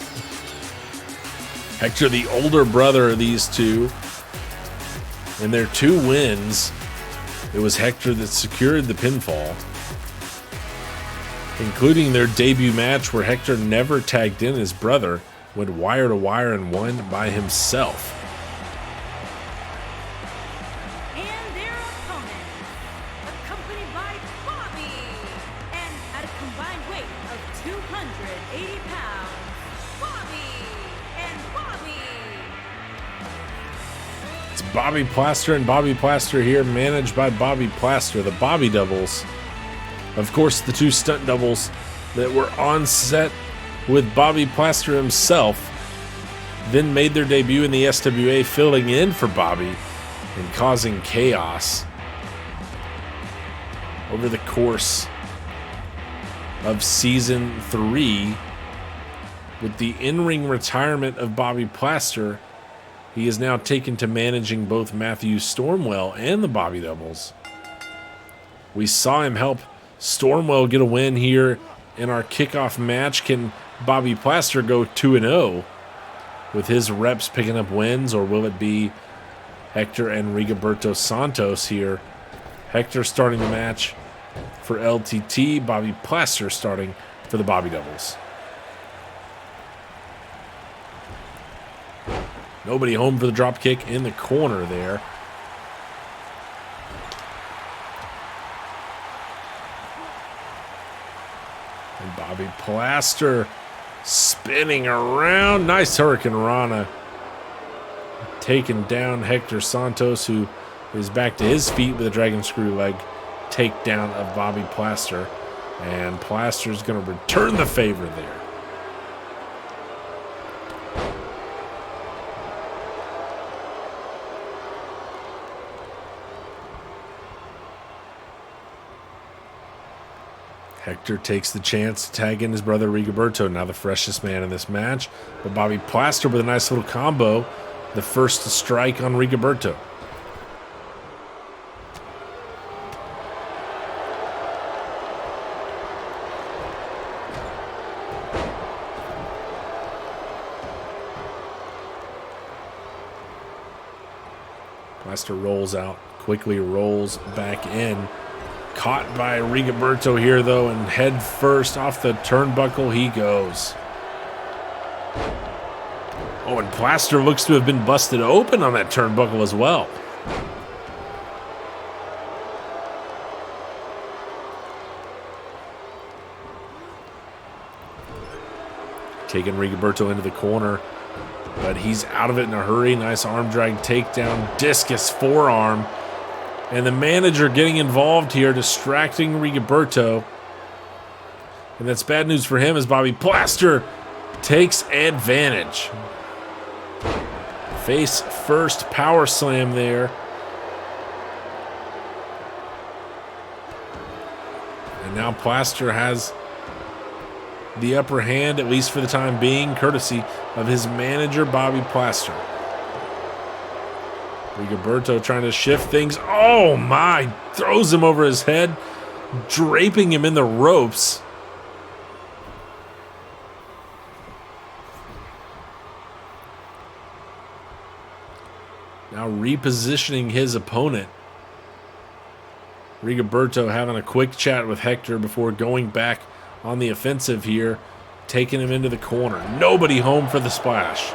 Hector, the older brother of these two. In their 2 wins, it was Hector that secured the pinfall, including their debut match where Hector never tagged in his brother, went wire to wire and won by himself. And their opponent, accompanied by Bobby, and at a combined weight of 280 pounds, Bobby and Bobby. It's Bobby Plaster and Bobby Plaster here, managed by Bobby Plaster, the Bobby Doubles. Of course, the 2 stunt doubles that were on set with Bobby Plaster himself then made their debut in the SWA, filling in for Bobby and causing chaos over the course of Season 3. With the in-ring retirement of Bobby Plaster, he is now taken to managing both Matthew Stormwell and the Bobby Doubles. We saw him help Stormwell get a win here in our kickoff match. Can Bobby Plaster go 2-0 with his reps picking up wins, or will it be Hector and Rigoberto Santos here? Hector starting the match for LTT, Bobby Plaster starting for the Bobby Doubles. Nobody home for the drop kick in the corner there. And Bobby Plaster spinning around. Nice Hurricane Rana. Taking down Hector Santos, who is back to his feet with a dragon screw leg takedown of Bobby Plaster. And Plaster's going to return the favor there. Hector takes the chance to tag in his brother Rigoberto, now the freshest man in this match. But Bobby Plaster with a nice little combo, the first to strike on Rigoberto. Plaster rolls out, quickly rolls back in. Caught by Rigoberto here, though, and head first off the turnbuckle he goes. Oh, and Plaster looks to have been busted open on that turnbuckle as well. Taking Rigoberto into the corner, but he's out of it in a hurry. Nice arm drag takedown, discus forearm. And the manager getting involved here, distracting Rigoberto. And that's bad news for him as Bobby Plaster takes advantage. Face first power slam there. And now Plaster has the upper hand, at least for the time being, courtesy of his manager, Bobby Plaster. Rigoberto trying to shift things. Oh my! Throws him over his head, draping him in the ropes. Now repositioning his opponent. Rigoberto having a quick chat with Hector before going back on the offensive here, taking him into the corner. Nobody home for the splash.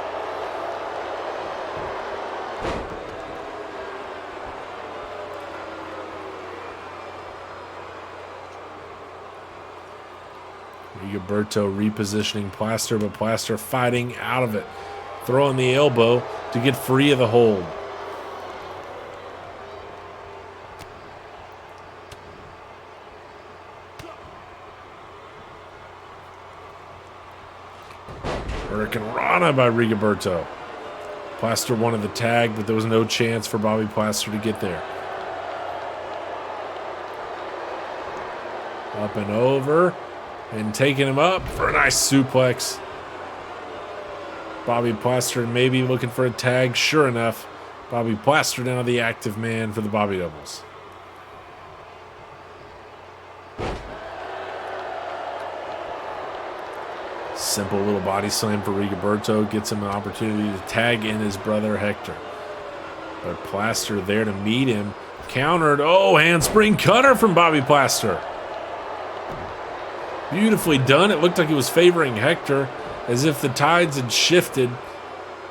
Rigoberto repositioning Plaster, but Plaster fighting out of it. Throwing the elbow to get free of the hold. Hurricane Rana by Rigoberto. Plaster wanted the tag, but there was no chance for Bobby Plaster to get there. Up and over, and taking him up for a nice suplex. Bobby Plaster maybe looking for a tag. Sure enough, Bobby Plaster now the active man for the Bobby Doubles. Simple little body slam for Rigoberto. Gets him an opportunity to tag in his brother Hector. But Plaster there to meet him. Countered. Oh, handspring cutter from Bobby Plaster. Beautifully done. It looked like he was favoring Hector, as if the tides had shifted.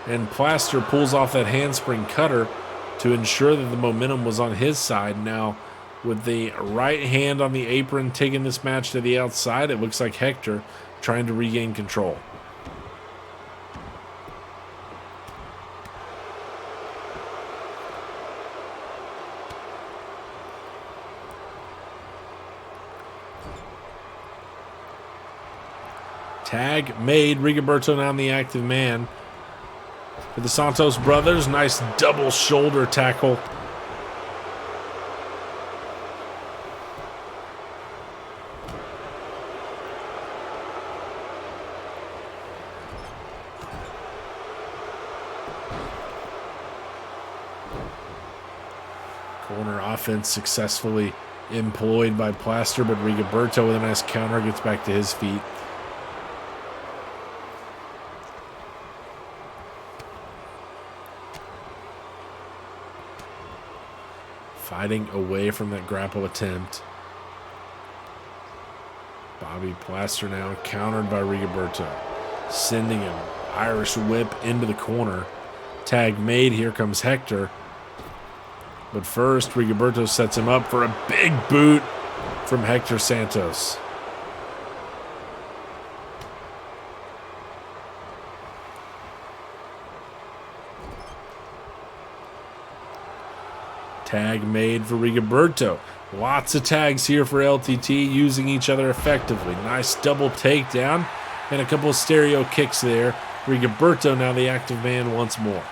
And Plaster pulls off that handspring cutter to ensure that the momentum was on his side. Now, with the right hand on the apron taking this match to the outside, it looks like Hector trying to regain control. Tag made. Rigoberto now the active man. For the Santos brothers, nice double shoulder tackle. Corner offense successfully employed by Plaster, but Rigoberto with a nice counter gets back to his feet. Fighting away from that grapple attempt. Bobby Plaster now countered by Rigoberto. Sending him Irish whip into the corner. Tag made. Here comes Hector. But first, Rigoberto sets him up for a big boot from Hector Santos. Tag made for Rigoberto. Lots of tags here for LTT, using each other effectively. Nice double takedown and a couple of stereo kicks there. Rigoberto now the active man once more.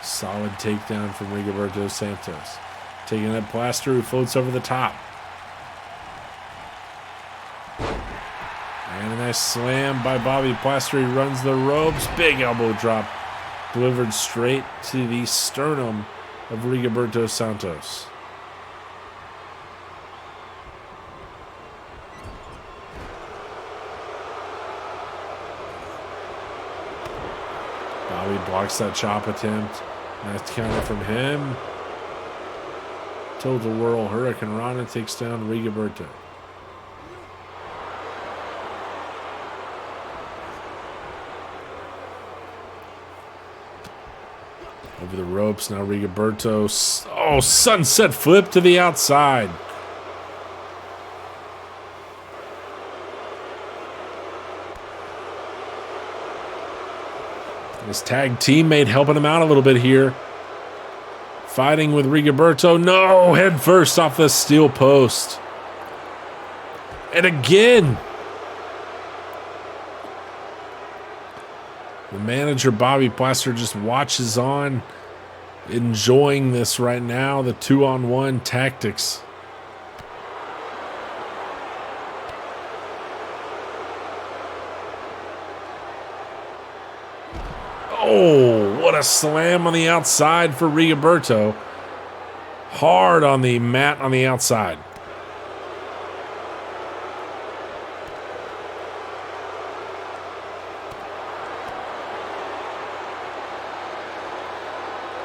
Solid takedown from Rigoberto Santos. Taking that Plaster, who floats over the top. And a nice slam by Bobby Plaster. He runs the ropes. Big elbow drop. Delivered straight to the sternum of Rigoberto Santos. Bobby blocks that chop attempt. Nice counter from him. Total whirl. Hurricane Rana takes down Rigoberto. Over the ropes now, Rigoberto. Oh, sunset flip to the outside. His tag teammate helping him out a little bit here. Fighting with Rigoberto. No, head first off the steel post. And again. The manager, Bobby Plaster, just watches on enjoying this right now, the 2-on-1 tactics. Oh, what a slam on the outside for Rigoberto. Hard on the mat on the outside.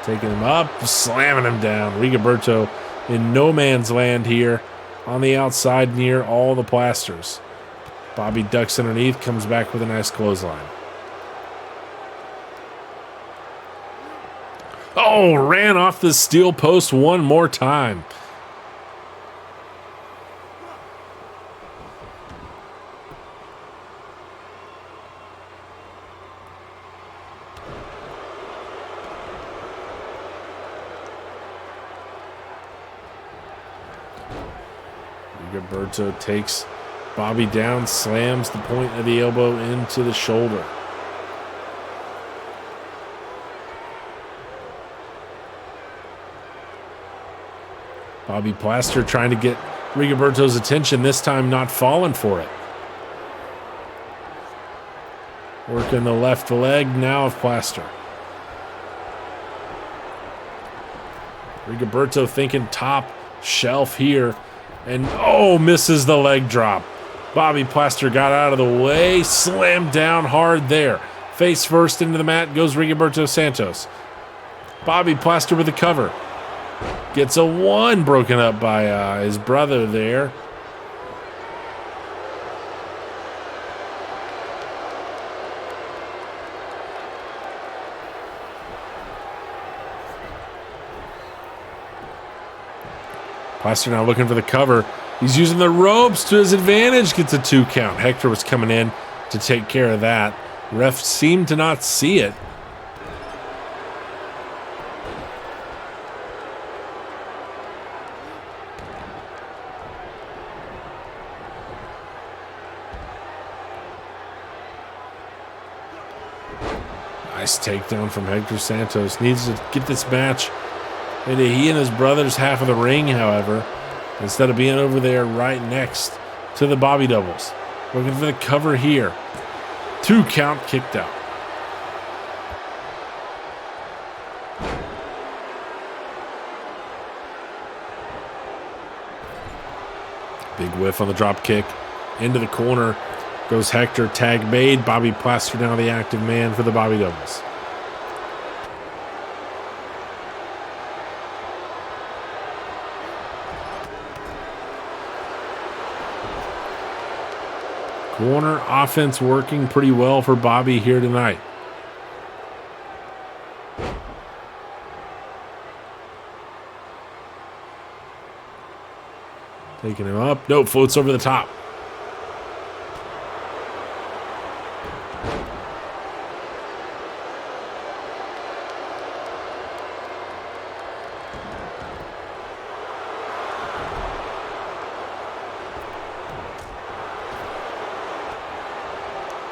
Taking him up, slamming him down. Rigoberto in no man's land here on the outside near all the plasters. Bobby ducks underneath, comes back with a nice clothesline. Oh, ran off the steel post one more time. Rigoberto takes Bobby down, slams the point of the elbow into the shoulder. Bobby Plaster trying to get Rigoberto's attention, this time not falling for it. Working the left leg now of Plaster. Rigoberto thinking top shelf here. And oh, misses the leg drop. Bobby Plaster got out of the way, slammed down hard there. Face first into the mat goes Rigoberto Santos. Bobby Plaster with the cover. Gets a 1 broken up by his brother there. Plaster now looking for the cover. He's using the ropes to his advantage. Gets a 2 count. Hector was coming in to take care of that. Ref seemed to not see it. Nice takedown from Hector Santos. Needs to get this match into he and his brother's half of the ring, however, instead of being over there right next to the Bobby doubles. Looking for the cover here. 2 count, kicked out. Big whiff on the drop kick. Into the corner goes Hector, tag made. Bobby Plaster now the active man for the Bobby doubles. Corner offense working pretty well for Bobby here tonight. Taking him up. No, floats over the top.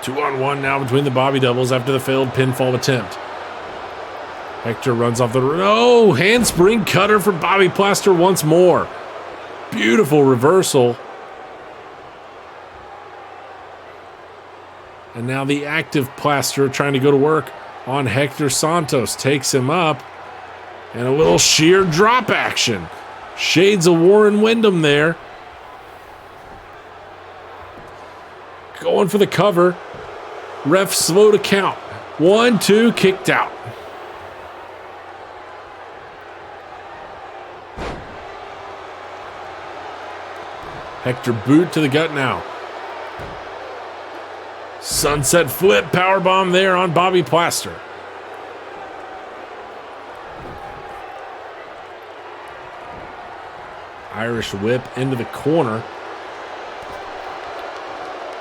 Two on one now between the Bobby doubles after the failed pinfall attempt. Hector runs off the... Oh, handspring cutter for Bobby Plaster once more. Beautiful reversal. And now the active Plaster trying to go to work on Hector Santos. Takes him up. And a little sheer drop action. Shades of Warren Windham there. Going for the cover. Ref slow to count. 1, 2, kicked out. Hector boot to the gut now. Sunset flip powerbomb there on Bobby Plaster. Irish whip into the corner.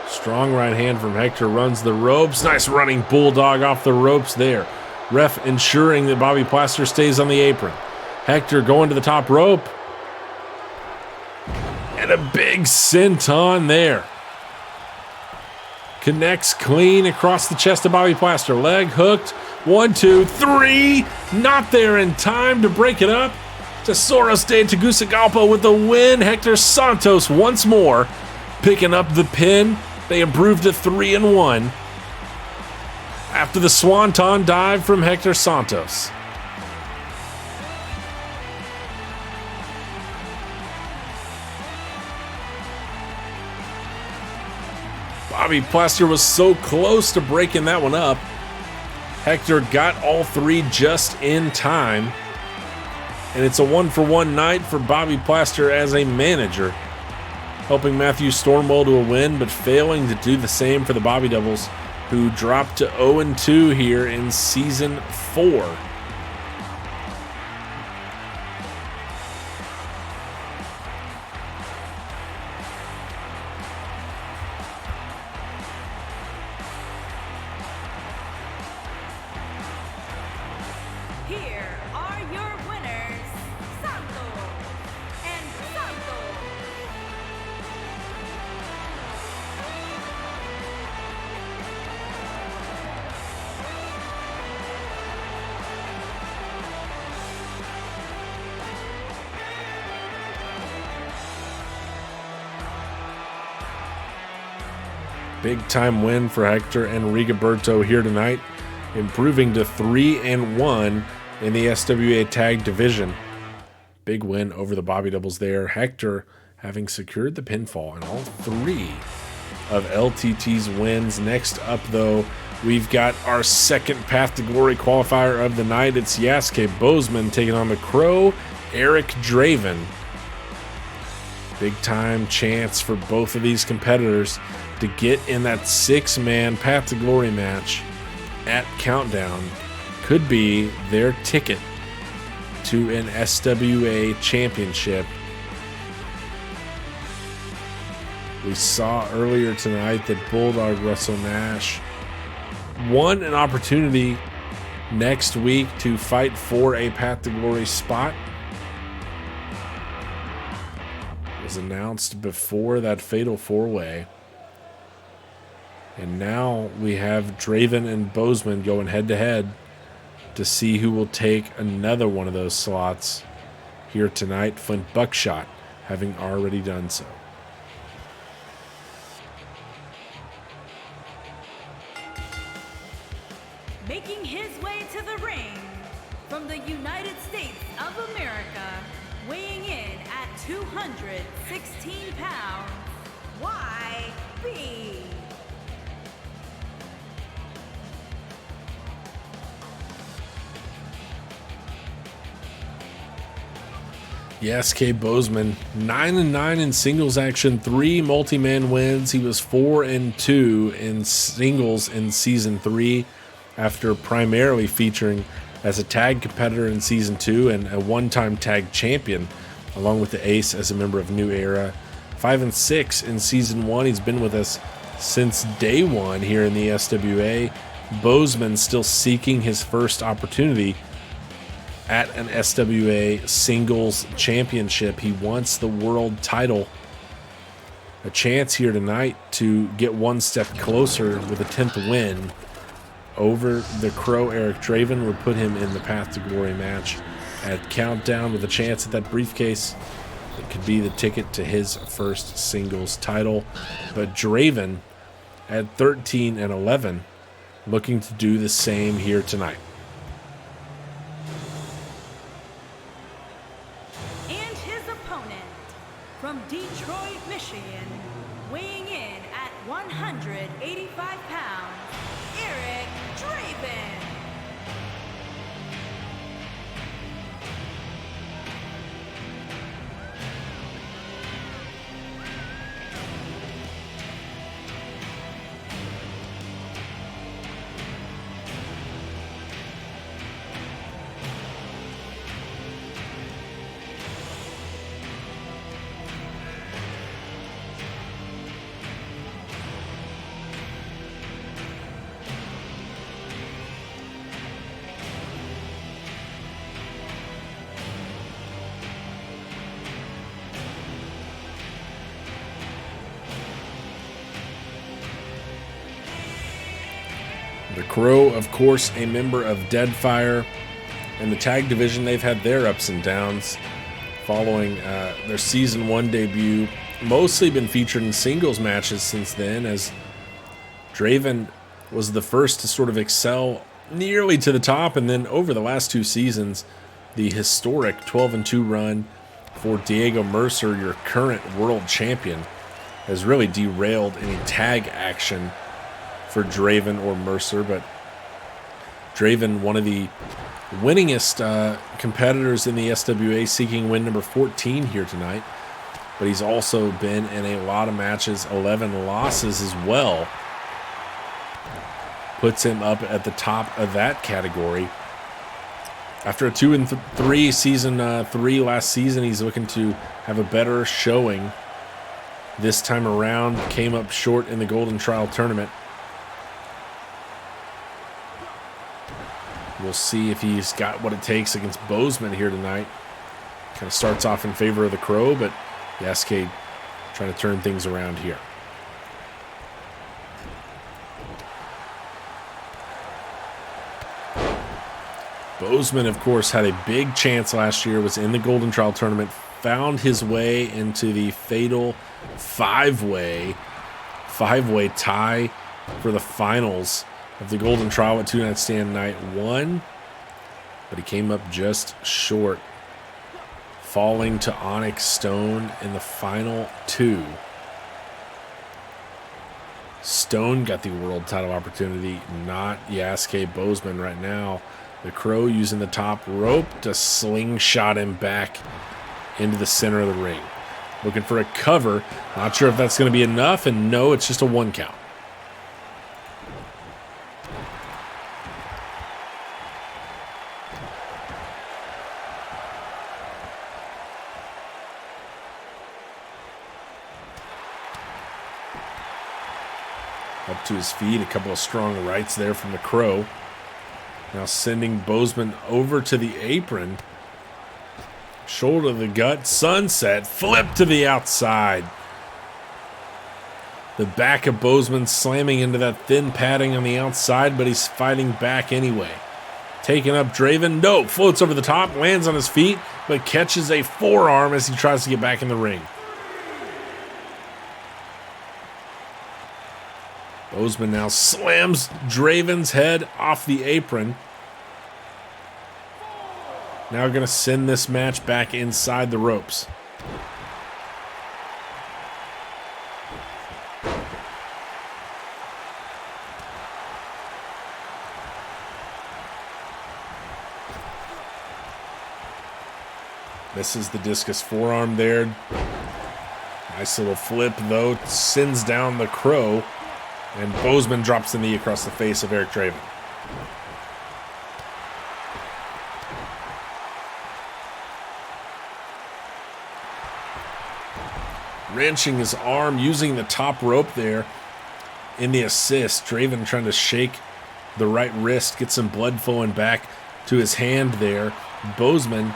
Strong right hand from Hector, runs the ropes. Nice running bulldog off the ropes there. Ref ensuring that Bobby Plaster stays on the apron. Hector going to the top rope. And a big senton there. Connects clean across the chest of Bobby Plaster. Leg hooked. 1, 2, 3. Not there in time to break it up. Tesoros de Tegucigalpa with the win. Hector Santos once more picking up the pin. They improved to 3-1 after the swanton dive from Hector Santos. Bobby Plaster was so close to breaking that one up. Hector got all three just in time. And it's a 1-for-1 night for Bobby Plaster as a manager, helping Matthew Stormwell to a win, but failing to do the same for the Bobby Doubles, who dropped to 0-2 here in Season 4. Here are your winners, Santo and Santo. Big time win for Hector and Rigoberto here tonight, improving to 3-1 in the SWA Tag Division. Big win over the Bobby Doubles there. Hector having secured the pinfall in all three of LTT's wins. Next up, though, we've got our second Path to Glory qualifier of the night. It's Yasuke Bozeman taking on the Crow, Eric Draven. Big time chance for both of these competitors to get in that 6-man Path to Glory match at Countdown. Could be their ticket to an SWA championship. We saw earlier tonight that Bulldog Russell Nash won an opportunity next week to fight for a Path to Glory spot. It was announced before that fatal 4-way. And now we have Draven and Bozeman going head-to-head to see who will take another one of those slots here tonight. Flint Buckshot having already done so. Making his way to the ring from the United States of America, weighing in at 216 pounds, YB. Yasuke Bozeman, 9-9 in singles action, 3 multi-man wins. He was 4-2 in singles in Season 3 after primarily featuring as a tag competitor in Season 2 and a one-time tag champion, along with the Ace as a member of New Era. 5-6 in Season 1. He's been with us since day one here in the SWA. Bozeman still seeking his first opportunity at an SWA singles championship. He wants the world title. A chance here tonight to get one step closer with a 10th win over the Crow. Eric Draven would put him in the Path to Glory match at Countdown with a chance at that briefcase. It could be the ticket to his first singles title. But Draven at 13-11 looking to do the same here tonight. From Detroit, Michigan, weighing in at 185 pounds, Eric Draven. The Crow, of course, a member of Deadfire. In the tag division, they've had their ups and downs following their Season 1 debut. Mostly been featured in singles matches since then, as Draven was the first to sort of excel nearly to the top, and then over the last 2 seasons, the historic 12-2 run for Diego Mercer, your current world champion, has really derailed any tag action for Draven or Mercer. But Draven, one of the winningest competitors in the SWA, seeking win number 14 here tonight. But he's also been in a lot of matches, 11 losses as well. Puts him up at the top of that category. After a 2-3 season 3 last season, he's looking to have a better showing this time around. Came up short in the Golden Trial Tournament. We'll see if he's got what it takes against Bozeman here tonight. Kind of starts off in favor of the Crow, but Yasuke trying to turn things around here. Bozeman, of course, had a big chance last year, was in the Golden Trial Tournament, found his way into the fatal five-way tie for the finals of the Golden Trial at 2-Night Stand Night 1, but he came up just short, falling to Onyx Stone in the final 2. Stone got the world title opportunity, not Yasuke Bozeman right now. The Crow using the top rope to slingshot him back into the center of the ring. Looking for a cover. Not sure if that's going to be enough, and no, it's just a 1 count. Up to his feet, a couple of strong rights there from the Crow. Now sending Bozeman over to the apron. Shoulder to the gut, sunset, flip to the outside. The back of Bozeman slamming into that thin padding on the outside, but he's fighting back anyway. Taking up Draven, no, floats over the top, lands on his feet, but catches a forearm as he tries to get back in the ring. Bozeman now slams Draven's head off the apron. Now going to send this match back inside the ropes. Misses the discus forearm there. Nice little flip, though. Sends down the Crow. And Bozeman drops the knee across the face of Eric Draven. Wrenching his arm, using the top rope there in the assist. Draven trying to shake the right wrist, get some blood flowing back to his hand there. Bozeman,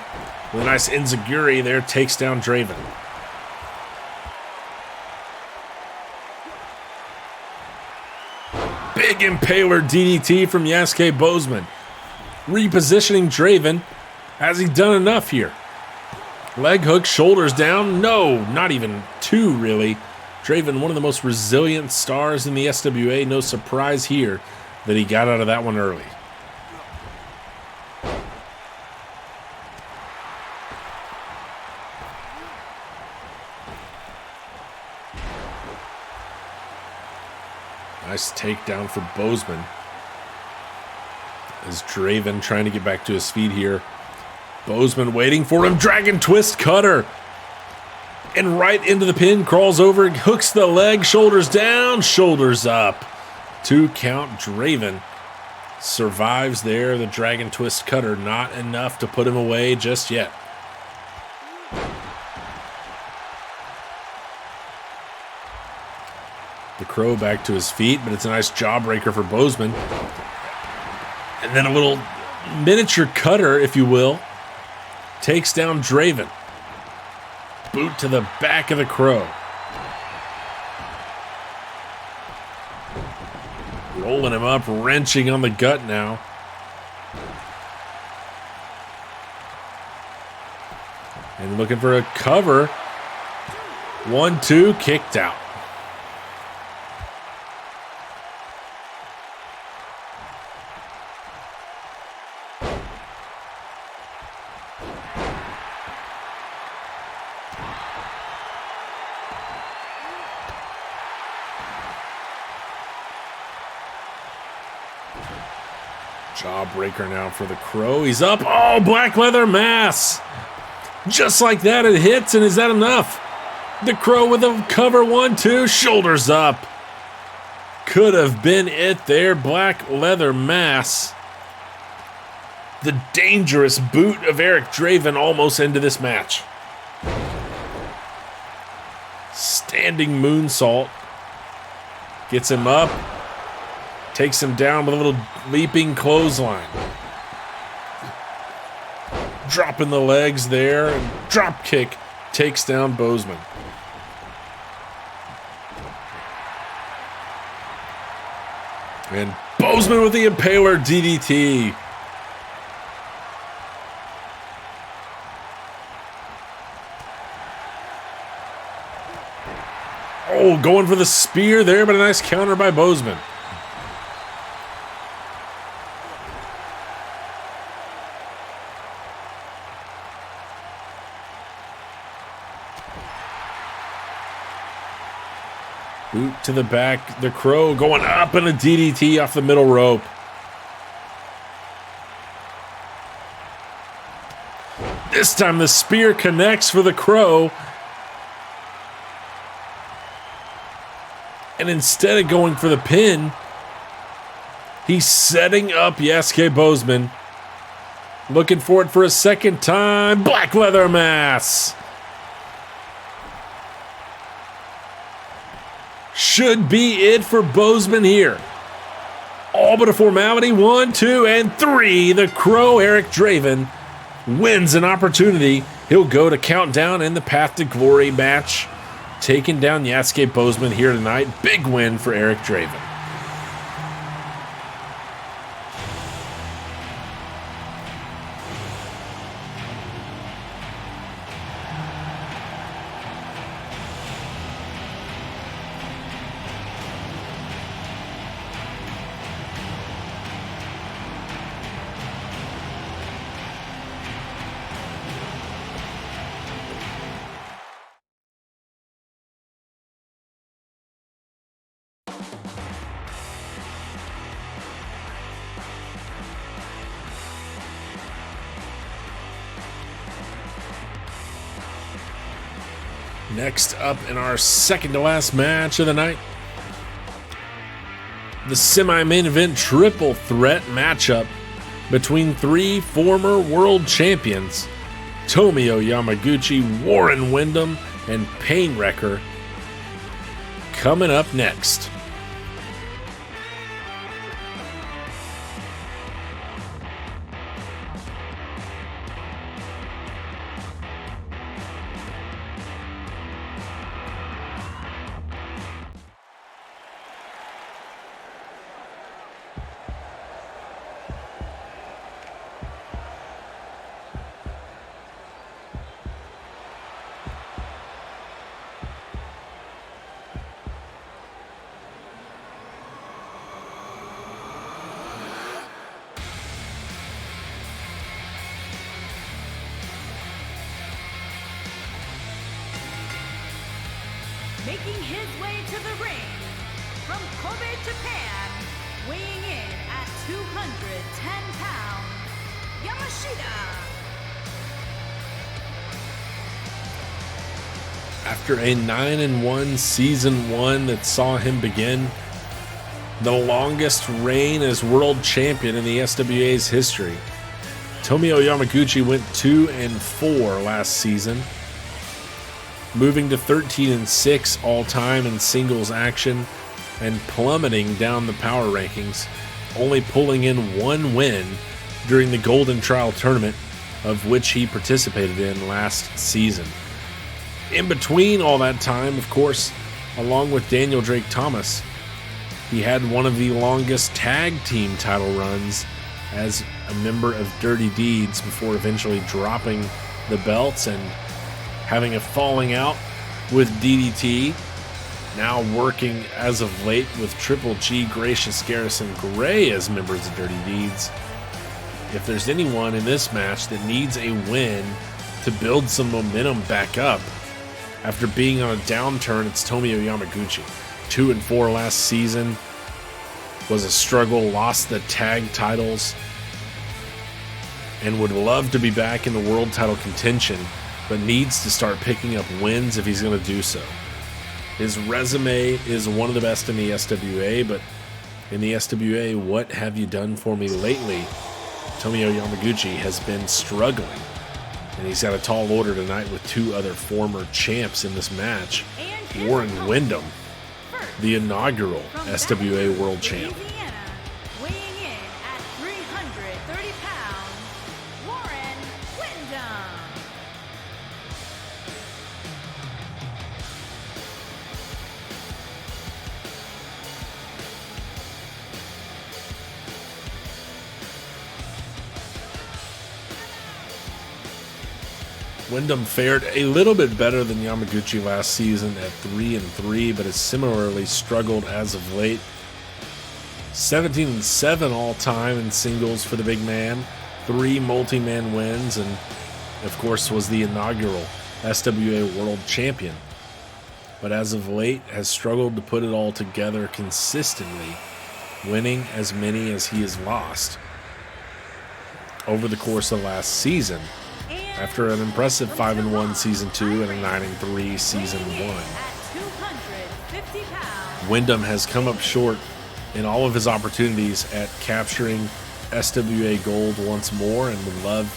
with a nice enziguri there, takes down Draven. Big impaler DDT from Yasuke Bozeman. Repositioning Draven. Has he done enough here? Leg hook, shoulders down. No, not even 2, really. Draven, one of the most resilient stars in the SWA. No surprise here that he got out of that one early. Nice takedown for Bozeman. As Draven trying to get back to his feet here. Bozeman waiting for him. Dragon twist cutter. And right into the pin. Crawls over. Hooks the leg. Shoulders down. Shoulders up. 2 count. Draven survives there. The dragon twist cutter. Not enough to put him away just yet. The Crow back to his feet, but it's a nice jawbreaker for Bozeman. And then a little miniature cutter, if you will, takes down Draven. Boot to the back of the Crow. Rolling him up, wrenching on the gut now. And looking for a cover. 1-2, kicked out. Jawbreaker now for the Crow. He's up. Oh, black leather mass. Just like that, it hits, and is that enough? The Crow with a cover 1-2, shoulders up. Could have been it there. Black leather mass. The dangerous boot of Eric Draven almost into this match. Standing moonsault. Gets him up. Takes him down with a little leaping clothesline. Dropping the legs there. And drop kick takes down Bozeman. And Bozeman with the Impaler DDT. Oh, going for the spear there, but a nice counter by Bozeman. Boot to the back. The Crow going up in a DDT off the middle rope. This time the spear connects for the Crow. And instead of going for the pin, he's setting up Yasuke Bozeman. Looking for it for a second time. Black leather mass. Should be it for Bozeman here. All but a formality. 1, 2, and 3. The Crow, Eric Draven, wins an opportunity. He'll go to Countdown in the Path to Glory match. Taking down Yasuke Bozeman here tonight. Big win for Eric Draven. Next up in our second to last match of the night, the semi-main event triple threat matchup between 3 former world champions, Tomio Yamaguchi, Warren Windham, and Pain Wrecker, coming up next. Making his way to the ring from Kobe, Japan, weighing in at 210 pounds, Yamashita. After a 9-1 season 1 that saw him begin the longest reign as world champion in the SWA's history, Tomio Yamaguchi went 2-4 last season, moving to 13-6 all-time in singles action and plummeting down the power rankings, only pulling in 1 win during the Golden Trial Tournament, of which he participated in last season. In between all that time, of course, along with Daniel Drake Thomas, He had one of the longest tag team title runs as a member of Dirty Deeds before eventually dropping the belts and having a falling out with DDT. Now working as of late with Triple G, Gracious, Garrison, Gray as members of Dirty Deeds. If there's anyone in this match that needs a win to build some momentum back up after being on a downturn, it's Tomoyo Yamaguchi. 2-4 last season, was a struggle, lost the tag titles, and would love to be back in the world title contention, but needs to start picking up wins if he's going to do so. His resume is one of the best in the SWA, but in the SWA, what have you done for me lately? Tomoyo Yamaguchi has been struggling, and he's got a tall order tonight with two other former champs in this match. Warren Windham, the inaugural SWA World Champ. Weighing in at 330 pounds, Warren Windham. Windham fared a little bit better than Yamaguchi last season at 3-3, but has similarly struggled as of late. 17-7 all-time in singles for the big man, 3 multi-man wins, and of course was the inaugural SWA World Champion. But as of late has struggled to put it all together consistently, winning as many as he has lost over the course of last season. After an impressive 5-1 Season 2 and a 9-3 Season 1. Windham has come up short in all of his opportunities at capturing SWA Gold once more and would love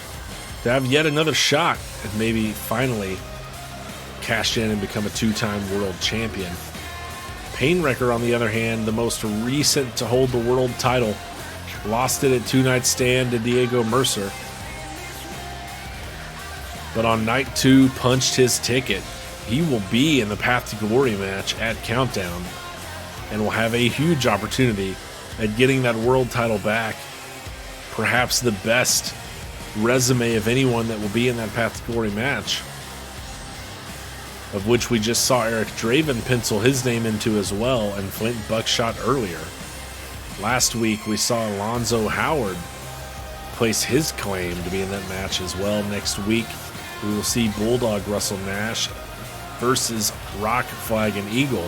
to have yet another shot at maybe finally cash in and become a 2-time world champion. Painwrecker, on the other hand, the most recent to hold the world title, lost it at 2-night stand to Diego Mercer. But on night 2, punched his ticket. He will be in the Path to Glory match at Countdown and will have a huge opportunity at getting that world title back. Perhaps the best resume of anyone that will be in that Path to Glory match, of which we just saw Eric Draven pencil his name into as well, and Flint Buckshot earlier. Last week we saw Alonzo Howard place his claim to be in that match as well. Next week we will see Bulldog Russell Nash versus Rock, Flag, and Eagle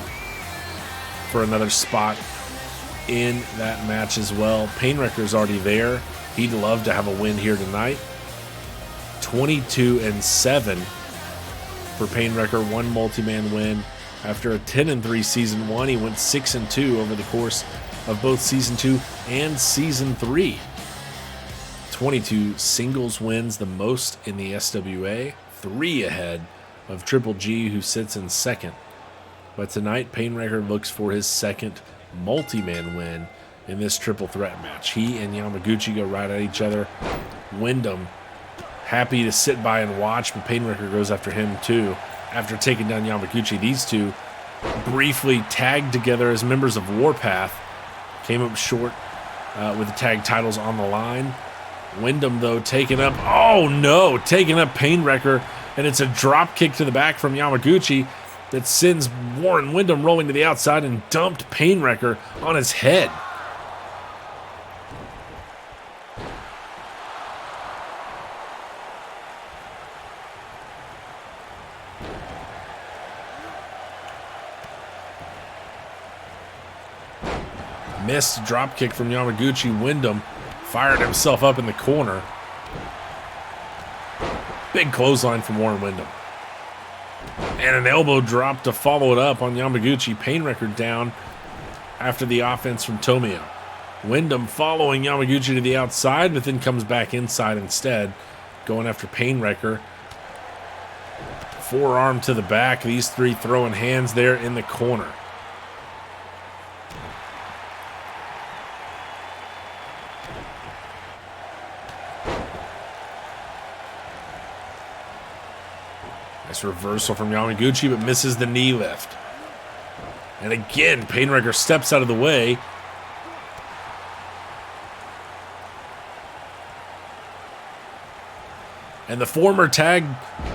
for another spot in that match as well. Painwrecker's already there. He'd love to have a win here tonight. 22-7 for Painwrecker, 1 multi-man win. After a 10-3 Season 1, he went 6-2 over the course of both Season 2 and Season 3. 22 singles wins, the most in the SWA, 3 ahead of Triple G, who sits in second. But tonight, Painwrecker looks for his second multi-man win in this triple threat match. He and Yamaguchi go right at each other. Windham happy to sit by and watch, but Painwrecker goes after him too. After taking down Yamaguchi, these two briefly tagged together as members of Warpath. Came up short with the tag titles on the line. Windham, though, taking up Painwrecker, and it's a drop kick to the back from Yamaguchi that sends Warren Windham rolling to the outside and dumped Painwrecker on his head. Missed drop kick from Yamaguchi. Windham fired himself up in the corner. Big clothesline from Warren Windham. And an elbow drop to follow it up on Yamaguchi. Painwrecker down after the offense from Tomoyo. Windham following Yamaguchi to the outside, but then comes back inside instead, going after Painwrecker. Forearm to the back. These three throwing hands there in the corner. Nice reversal from Yamaguchi, but misses the knee lift. And again, Painwrecker steps out of the way. And the former tag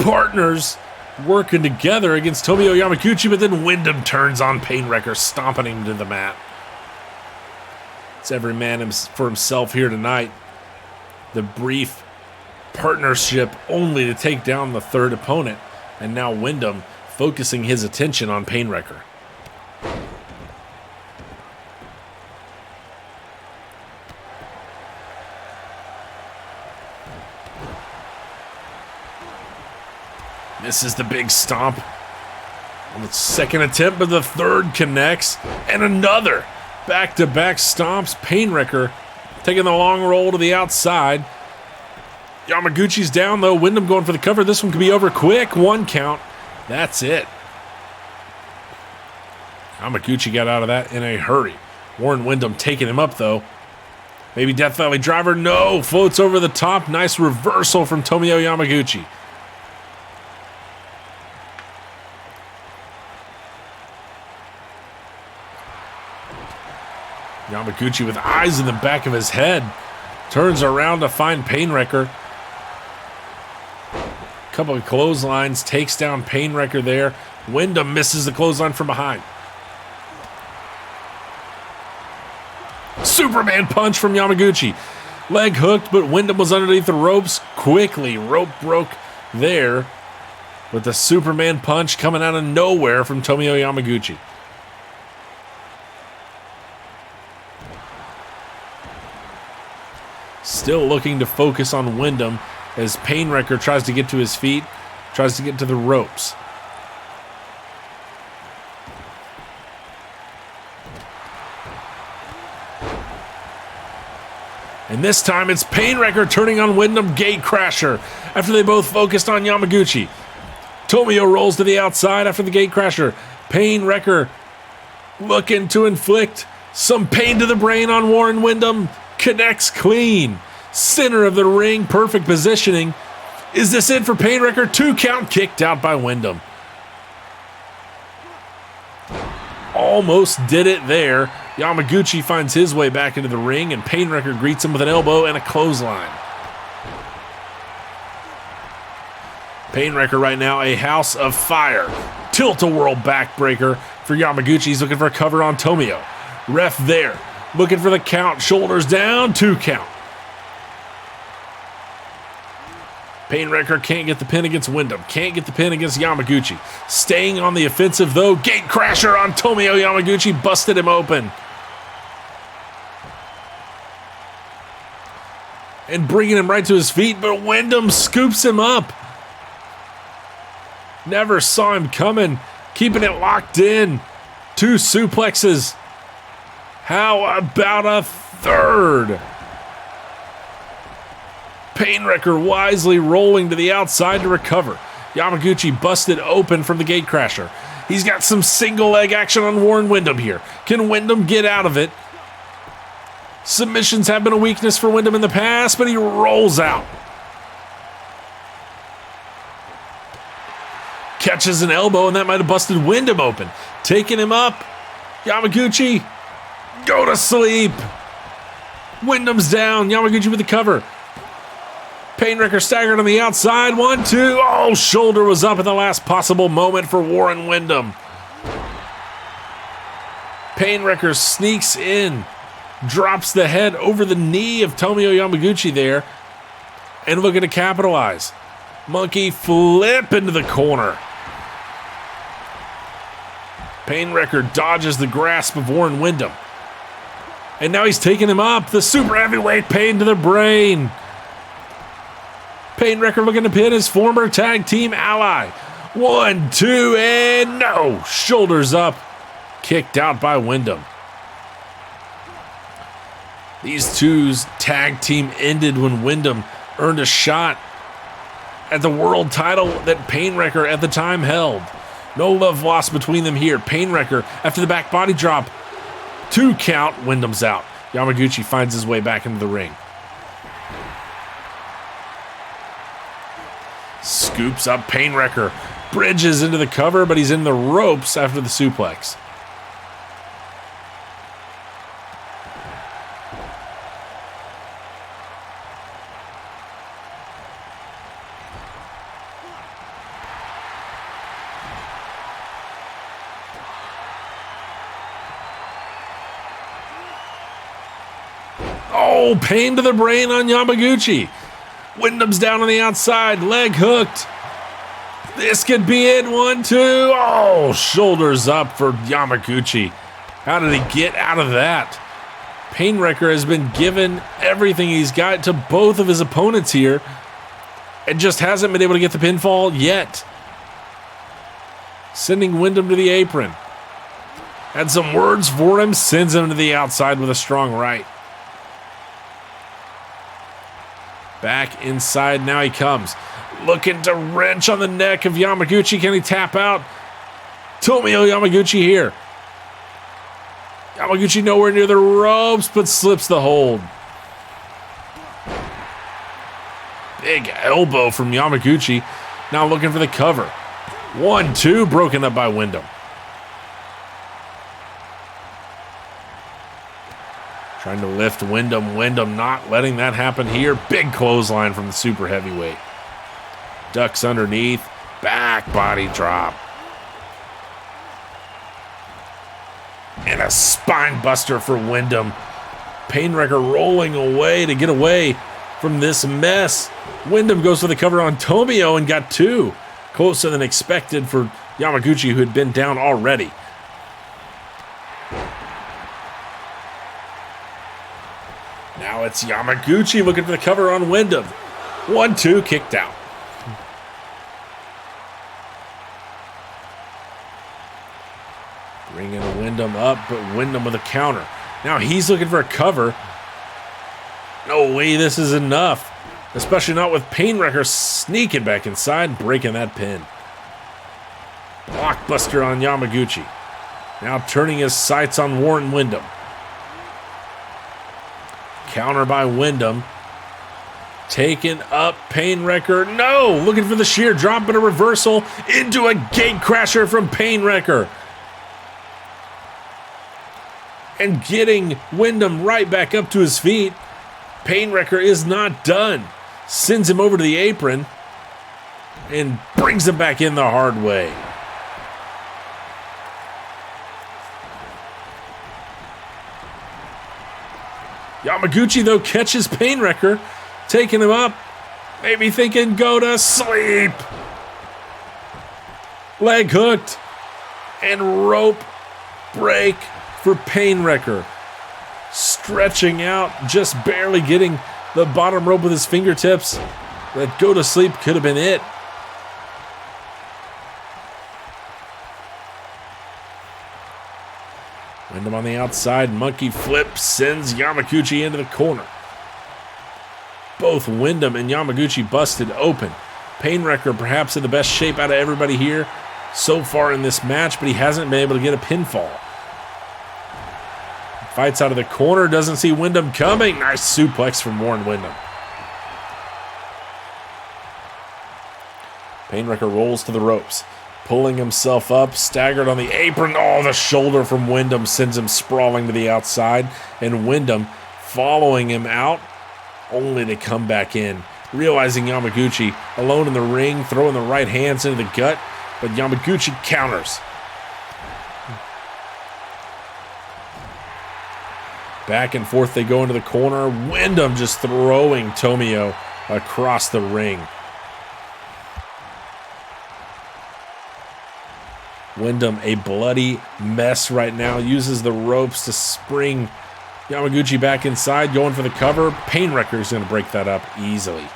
partners working together against Tomoyo Yamaguchi, but then Wyndham turns on Painwrecker, stomping him to the mat. It's every man for himself here tonight. The brief partnership only to take down the third opponent. And now Wyndham focusing his attention on Painwrecker. This is the big stomp on the second attempt, but the third connects. And another back-to-back stomps. Painwrecker taking the long roll to the outside. Yamaguchi's down, though. Wyndham going for the cover. This one could be over quick. 1 count. That's it. Yamaguchi got out of that in a hurry. Warren Wyndham taking him up, though. Maybe Death Valley Driver. No. Floats over the top. Nice reversal from Tomoyo Yamaguchi. Yamaguchi with eyes in the back of his head. Turns around to find Painwrecker. Couple of clotheslines. Takes down Painwrecker there. Wyndham misses the clothesline from behind. Superman punch from Yamaguchi. Leg hooked, but Wyndham was underneath the ropes. Quickly, rope broke there. With the Superman punch coming out of nowhere from Tomoyo Yamaguchi. Still looking to focus on Wyndham as Painwrecker tries to get to his feet, tries to get to the ropes. And this time it's Painwrecker turning on Wyndham, gate crasher after they both focused on Yamaguchi. Tomoyo rolls to the outside after the gate crasher. Painwrecker looking to inflict some pain to the brain on Warren Wyndham. Connects clean. Center of the ring, perfect positioning. Is this it for Painwrecker? 2 count, kicked out by Wyndham. Almost did it there. Yamaguchi finds his way back into the ring, and Painwrecker greets him with an elbow and a clothesline. Painwrecker right now, a house of fire. Tilt-a-whirl backbreaker for Yamaguchi. He's looking for a cover on Tomoyo. Ref there. Looking for the count. Shoulders down. 2 count. Painwrecker can't get the pin against Wyndham. Can't get the pin against Yamaguchi. Staying on the offensive, though. Gate crasher on Tomoyo Yamaguchi. Busted him open. And bringing him right to his feet, but Wyndham scoops him up. Never saw him coming. Keeping it locked in. 2 suplexes. How about a third? Painwrecker wisely rolling to the outside to recover. Yamaguchi busted open from the gate crasher. He's got some single leg action on Warren Wyndham here. Can Wyndham get out of it? Submissions have been a weakness for Wyndham in the past, but he rolls out. Catches an elbow, and that might have busted Wyndham open. Taking him up. Yamaguchi. Go to sleep. Wyndham's down. Yamaguchi with the cover. Painwrecker staggered on the outside. 1, 2. Oh, shoulder was up at the last possible moment for Warren Wyndham. Painwrecker sneaks in. Drops the head over the knee of Tomoyo Yamaguchi there. And looking to capitalize. Monkey flip into the corner. Painwrecker dodges the grasp of Warren Wyndham. And now he's taking him up. The super heavyweight pain to the brain. Painwrecker looking to pin his former tag team ally. 1, 2, and no. Shoulders up. Kicked out by Wyndham. These two's tag team ended when Wyndham earned a shot at the world title that Painwrecker at the time held. No love lost between them here. Painwrecker after the back body drop. 2 count, Wyndham's out. Yamaguchi finds his way back into the ring. Scoops up Painwrecker. Bridges into the cover, but he's in the ropes after the suplex. Oh, pain to the brain on Yamaguchi. Wyndham's down on the outside, leg hooked. This could be it, 1, 2. Oh, shoulders up for Yamaguchi. How did he get out of that? Painwrecker has been given everything he's got to both of his opponents here and just hasn't been able to get the pinfall yet. Sending Wyndham to the apron. Had some words for him, sends him to the outside with a strong right. Back inside, now he comes. Looking to wrench on the neck of Yamaguchi. Can he tap out? Tomio Yamaguchi here. Yamaguchi nowhere near the ropes, but slips the hold. Big elbow from Yamaguchi. Now looking for the cover. 1, 2, broken up by Wyndham. Trying to lift Wyndham. Wyndham not letting that happen here. Big clothesline from the super heavyweight. Ducks underneath. Back body drop. And a spine buster for Wyndham. Painwrecker rolling away to get away from this mess. Wyndham goes for the cover on Tomio and got 2. Closer than expected for Yamaguchi, who had been down already. Now it's Yamaguchi looking for the cover on Wyndham. 1, 2, kicked out. Bringing Wyndham up, but Wyndham with a counter. Now he's looking for a cover. No way this is enough. Especially not with Painwrecker sneaking back inside, breaking that pin. Blockbuster on Yamaguchi. Now turning his sights on Warren Wyndham. Counter by Wyndham. Taken up Painwrecker. No! Looking for the sheer drop, but a reversal into a gate crasher from Painwrecker. And getting Wyndham right back up to his feet. Painwrecker is not done. Sends him over to the apron and brings him back in the hard way. Yamaguchi, though, catches Painwrecker, taking him up, maybe thinking go to sleep. Leg hooked and rope break for Painwrecker. Stretching out, just barely getting the bottom rope with his fingertips. That go to sleep could have been it. Wyndham on the outside, monkey flip sends Yamaguchi into the corner. Both Wyndham and Yamaguchi busted open. Painwrecker perhaps in the best shape out of everybody here so far in this match, but he hasn't been able to get a pinfall. Fights out of the corner, doesn't see Wyndham coming. Nice suplex from Warren Wyndham. Painwrecker rolls to the ropes, pulling himself up, staggered on the apron. Oh, the shoulder from Wyndham sends him sprawling to the outside, and Wyndham following him out, only to come back in. Realizing Yamaguchi alone in the ring, throwing the right hands into the gut, but Yamaguchi counters. Back and forth they go into the corner. Wyndham just throwing Tomio across the ring. Wyndham, a bloody mess right now, uses the ropes to spring Yamaguchi back inside, going for the cover. Painwrecker is going to break that up easily.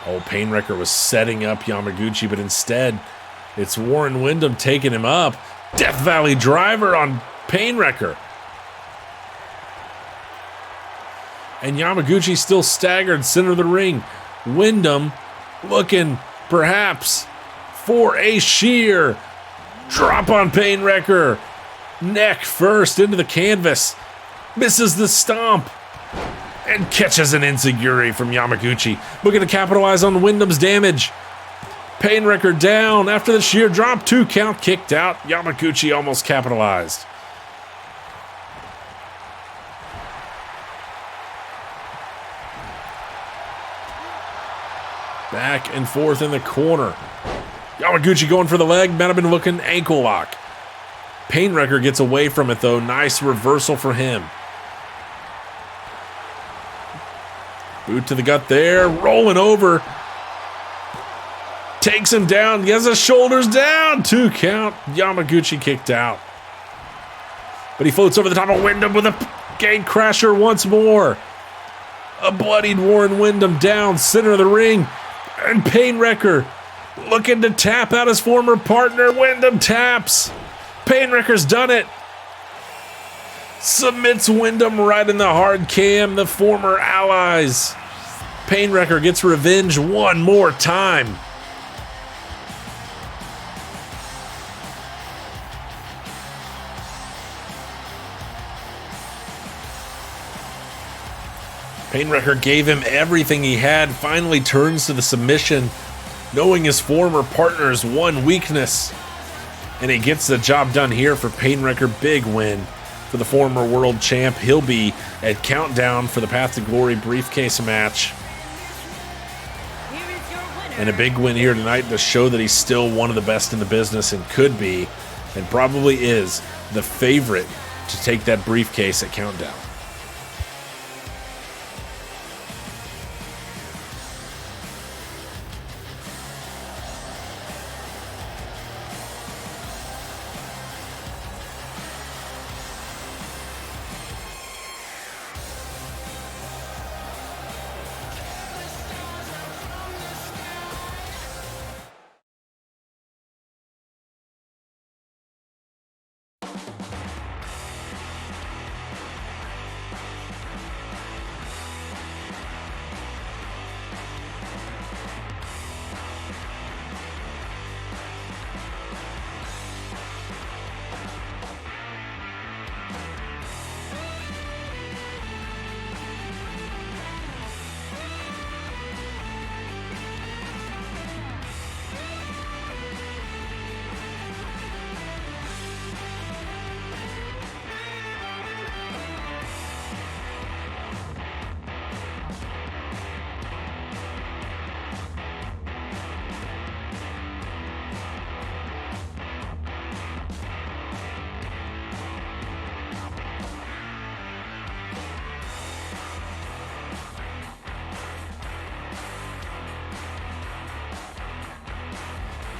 Oh, Painwrecker was setting up Yamaguchi, but instead, it's Warren Wyndham taking him up. Death Valley driver on Painwrecker. And Yamaguchi still staggered center of the ring. Wyndham looking perhaps for a sheer drop on Painwrecker. Neck first into the canvas. Misses the stomp. And catches an enziguri from Yamaguchi. Looking to capitalize on Wyndham's damage. Painwrecker down after the sheer drop. 2 count, kicked out. Yamaguchi almost capitalized. Back and forth in the corner. Yamaguchi going for the leg. Might have been looking ankle lock. Painwrecker gets away from it, though. Nice reversal for him. Boot to the gut there. Rolling over. Takes him down. He has his shoulders down. 2 count. Yamaguchi kicked out. But he floats over the top of Wyndham with a gate crasher once more. A bloodied Warren Wyndham down center of the ring. And Painwrecker looking to tap out his former partner. Wyndham taps. Painwrecker's done it. Submits Wyndham right in the hard cam, the former allies. Painwrecker gets revenge one more time. Painwrecker gave him everything he had, finally turns to the submission, knowing his former partner's one weakness. And he gets the job done here for Painwrecker. Big win for the former world champ. He'll be at Countdown for the Path to Glory briefcase match. And a big win here tonight to show that he's still one of the best in the business and could be, and probably is, the favorite to take that briefcase at Countdown.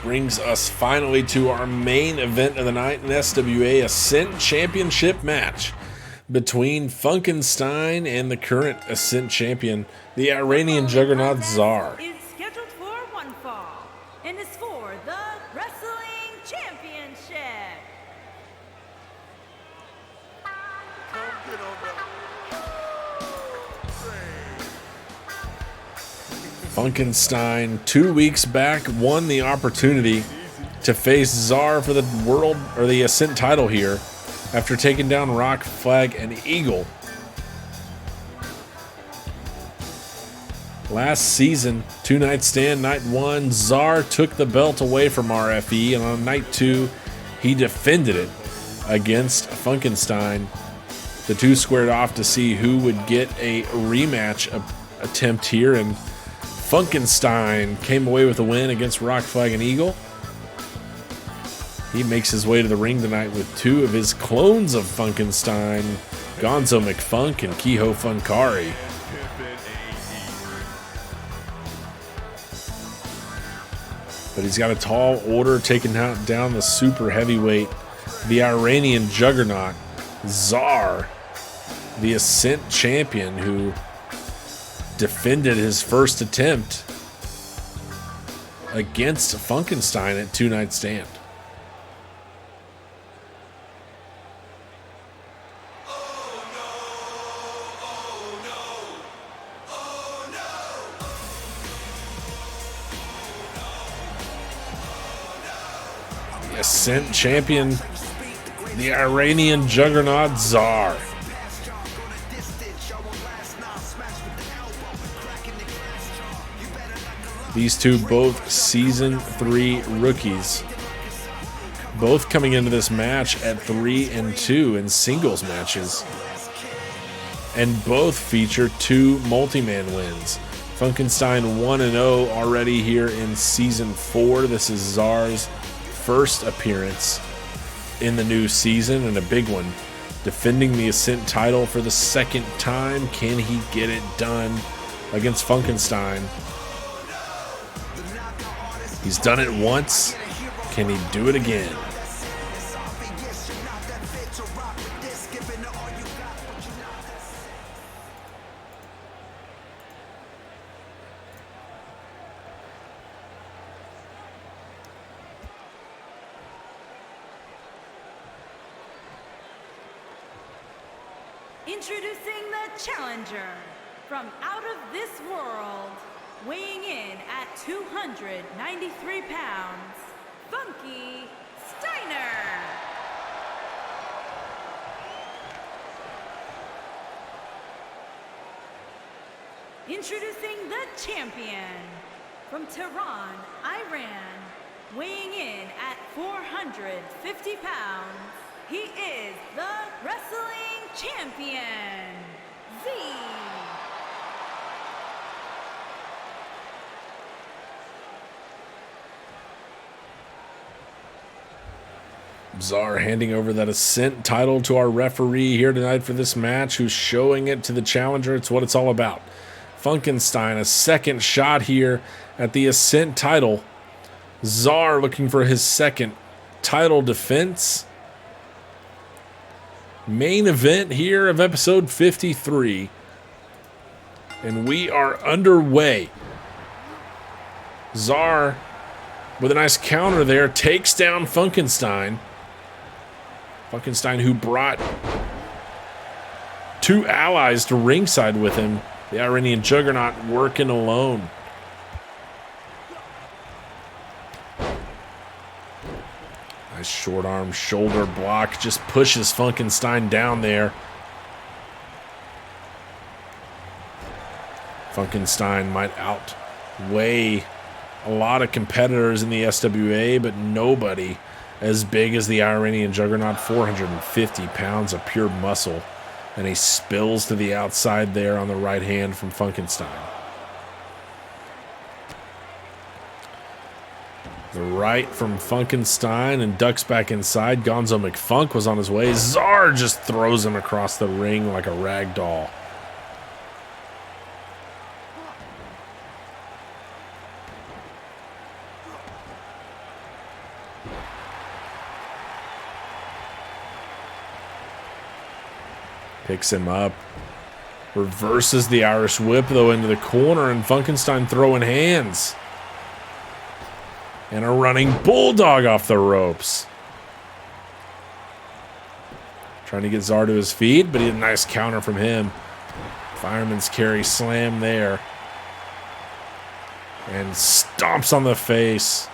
Brings us finally to our main event of the night, an SWA Ascent Championship match between Funkenstein and the current Ascent champion, the Iranian juggernaut Czar. Is scheduled for one fall and is for the Wrestling Championship. Funkenstein 2 weeks back won the opportunity to face Czar for the world or the Ascent title here after taking down Rock, Flag, and Eagle. Last season, 2-night stand, night 1, Czar took the belt away from RFE, and on night 2, he defended it against Funkenstein. The two squared off to see who would get a rematch attempt here, and Funkenstein came away with a win against Rock, Flag, and Eagle. He makes his way to the ring tonight with 2 of his clones of Funkenstein, Gonzo McFunk and Kehoe Funkari. But he's got a tall order taking down the super heavyweight, the Iranian juggernaut, Czar, the Ascent champion who defended his first attempt against Funkenstein at 2-night stand. The Ascent champion, the Iranian juggernaut Czar. These two both Season 3 rookies. Both coming into this match at 3-2 in singles matches. And both feature 2 multi-man wins. Funkenstein 1-0 already here in Season 4. This is Czar's first appearance in the new season, and a big one. Defending the Ascent title for the second time. Can he get it done against Funkenstein? He's done it once. Can he do it again? Introducing the challenger from out of this world, weighing in at 293 pounds, Funky Steiner. Introducing the champion from Tehran, Iran, weighing in at 450 pounds, he is the wrestling champion, Z. Czar handing over that Ascent title to our referee here tonight for this match, who's showing it to the challenger. It's what it's all about. Funkenstein, a second shot here at the Ascent title. Czar looking for his second title defense. Main event here of episode 53. And we are underway. Czar, with a nice counter there, takes down Funkenstein. Funkenstein, who brought two allies to ringside with him. The Iranian Juggernaut working alone. Nice short arm shoulder block. Just pushes Funkenstein down there. Funkenstein might outweigh a lot of competitors in the SWA, but nobody as big as the Iranian Juggernaut. 450 pounds of pure muscle. And he spills to the outside there on the right hand from Funkenstein. The right from Funkenstein and ducks back inside. Gonzo McFunk was on his way. Czar just throws him across the ring like a rag doll. Picks him up. Reverses the Irish whip, though, into the corner, and Funkenstein throwing hands. And a running bulldog off the ropes. Trying to get Czar to his feet, but he had a nice counter from him. Fireman's carry slam there. And stomps on the face.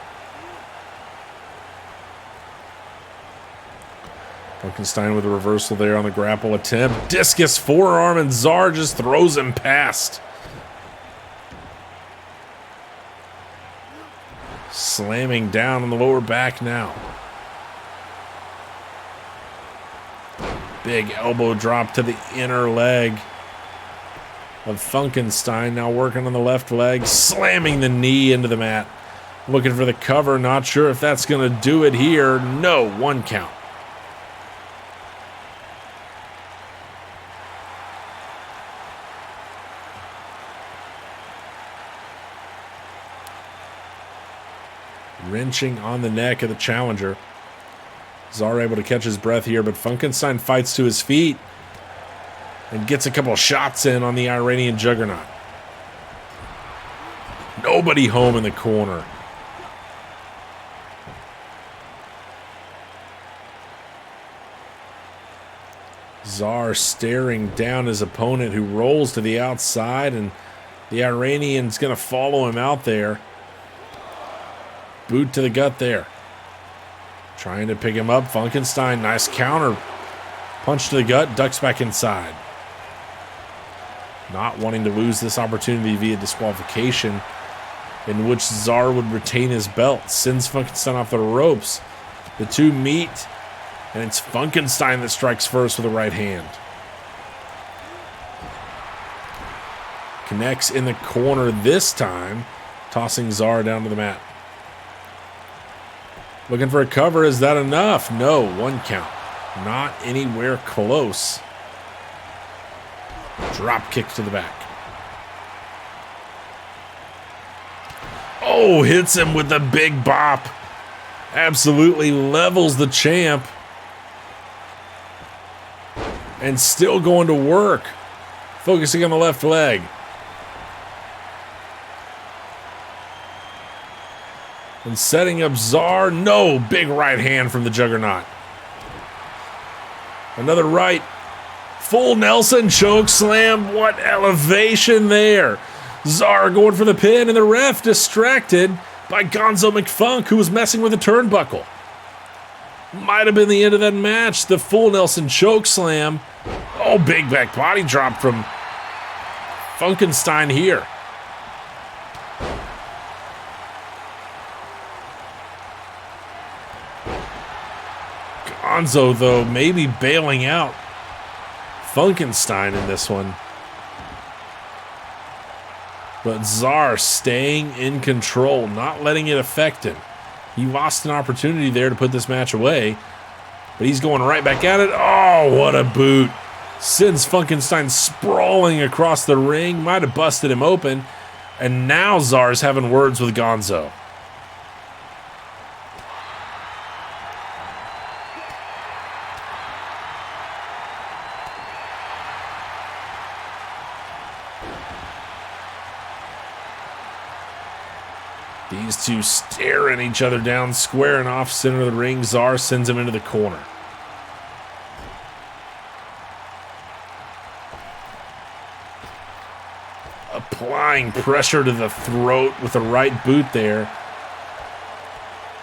Funkenstein with a reversal there on the grapple attempt. Discus forearm, and Czar just throws him past. Slamming down on the lower back now. Big elbow drop to the inner leg of Funkenstein. Now working on the left leg. Slamming the knee into the mat. Looking for the cover. Not sure if that's going to do it here. No, 1 count. Wrenching on the neck of the challenger. Czar able to catch his breath here, but Funkenstein fights to his feet and gets a couple shots in on the Iranian Juggernaut. Nobody home in the corner. Czar staring down his opponent, who rolls to the outside, and the Iranian's going to follow him out there. Boot to the gut there. Trying to pick him up. Funkenstein, nice counter. Punch to the gut, ducks back inside. Not wanting to lose this opportunity via disqualification, in which Czar would retain his belt. Sends Funkenstein off the ropes. The two meet, and it's Funkenstein that strikes first with the right hand. Connects in the corner this time, tossing Czar down to the mat. Looking for a cover. Is that enough? No, 1 count. Not anywhere close. Drop kick to the back. Oh, hits him with a big bop. Absolutely levels the champ. And still going to work. Focusing on the left leg. And setting up Czar. No, big right hand from the Juggernaut. Another right. Full Nelson choke slam. What elevation there. Czar going for the pin, and the ref distracted by Gonzo McFunk, who was messing with the turnbuckle. Might have been the end of that match. The full Nelson choke slam. Oh, big back body drop from Funkenstein here. Gonzo, though, maybe bailing out Funkenstein in this one. But Czar staying in control, not letting it affect him. He lost an opportunity there to put this match away, but he's going right back at it. Oh, what a boot. Sends Funkenstein sprawling across the ring. Might have busted him open. And now Czar's having words with Gonzo. These two staring each other down, squaring off center of the ring. Czar sends him into the corner. Applying pressure to the throat with the right boot there.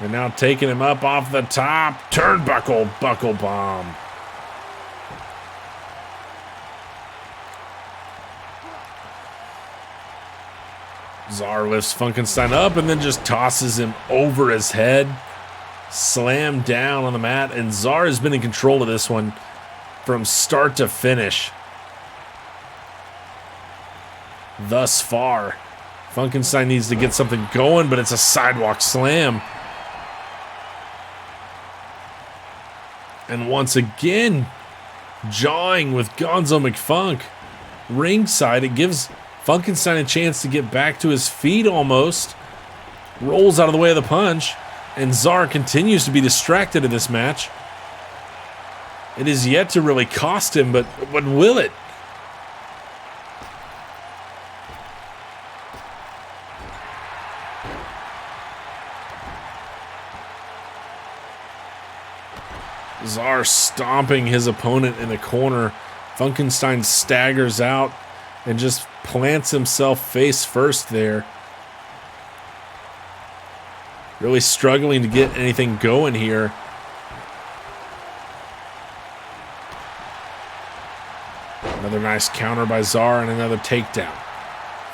And now taking him up off the top. Turnbuckle, buckle bomb. Czar lifts Funkenstein up and then just tosses him over his head. Slammed down on the mat. And Czar has been in control of this one from start to finish. Thus far. Funkenstein needs to get something going, but it's a sidewalk slam. And once again, jawing with Gonzo McFunk. Ringside, it gives Funkenstein a chance to get back to his feet almost. Rolls out of the way of the punch. And Czar continues to be distracted in this match. It is yet to really cost him, but will it? Czar stomping his opponent in the corner. Funkenstein staggers out and just plants himself face first there. Really struggling to get anything going here. Another nice counter by Czar and another takedown.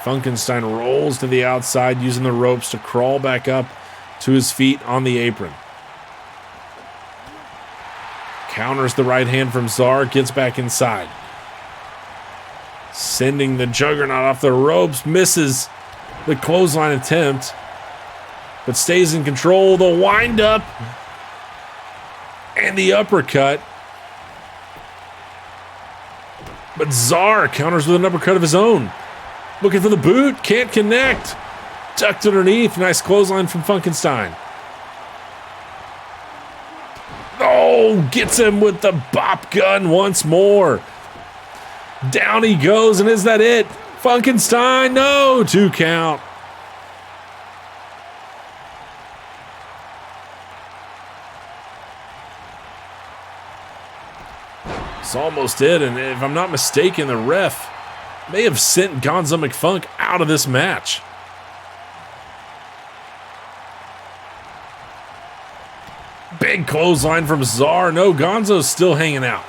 Funkenstein rolls to the outside using the ropes to crawl back up to his feet on the apron. Counters the right hand from Czar, gets back inside. Sending the Juggernaut off the ropes, misses the clothesline attempt, but stays in control. The wind up and the uppercut. But Czar counters with an uppercut of his own. Looking for the boot, can't connect. Tucked underneath, nice clothesline from Funkenstein. Oh, gets him with the bop gun once more. Down he goes, and is that it? Funkenstein, no, 2 count. It's almost it, and if I'm not mistaken, the ref may have sent Gonzo McFunk out of this match. Big clothesline from Czar. No, Gonzo's still hanging out.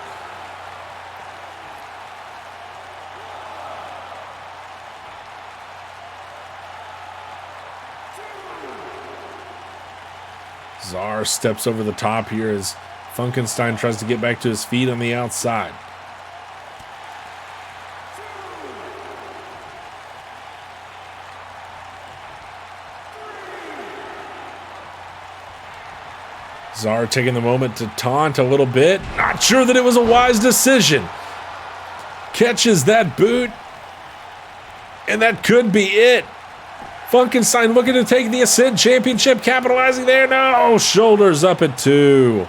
Czar steps over the top here as Funkenstein tries to get back to his feet on the outside. Czar taking the moment to taunt a little bit. Not sure that it was a wise decision. Catches that boot. And that could be it. Funkenstein looking to take the Ascent Championship, capitalizing there. No, shoulders up at 2.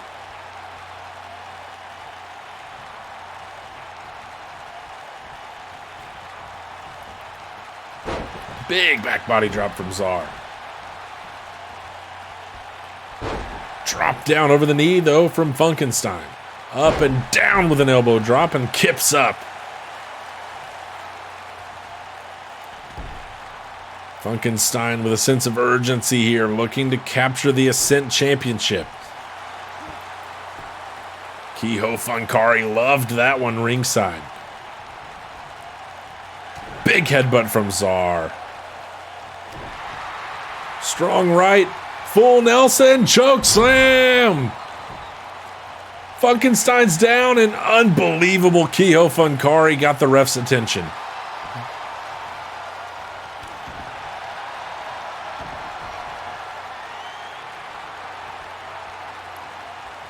Big back body drop from Czar. Drop down over the knee, though, from Funkenstein. Up and down with an elbow drop and kips up. Funkenstein with a sense of urgency here, looking to capture the Ascent Championship. Kiho Funkari loved that one ringside. Big headbutt from Czar. Strong right. Full Nelson, choke slam. Funkenstein's down, and unbelievable Kiho Funkari got the ref's attention.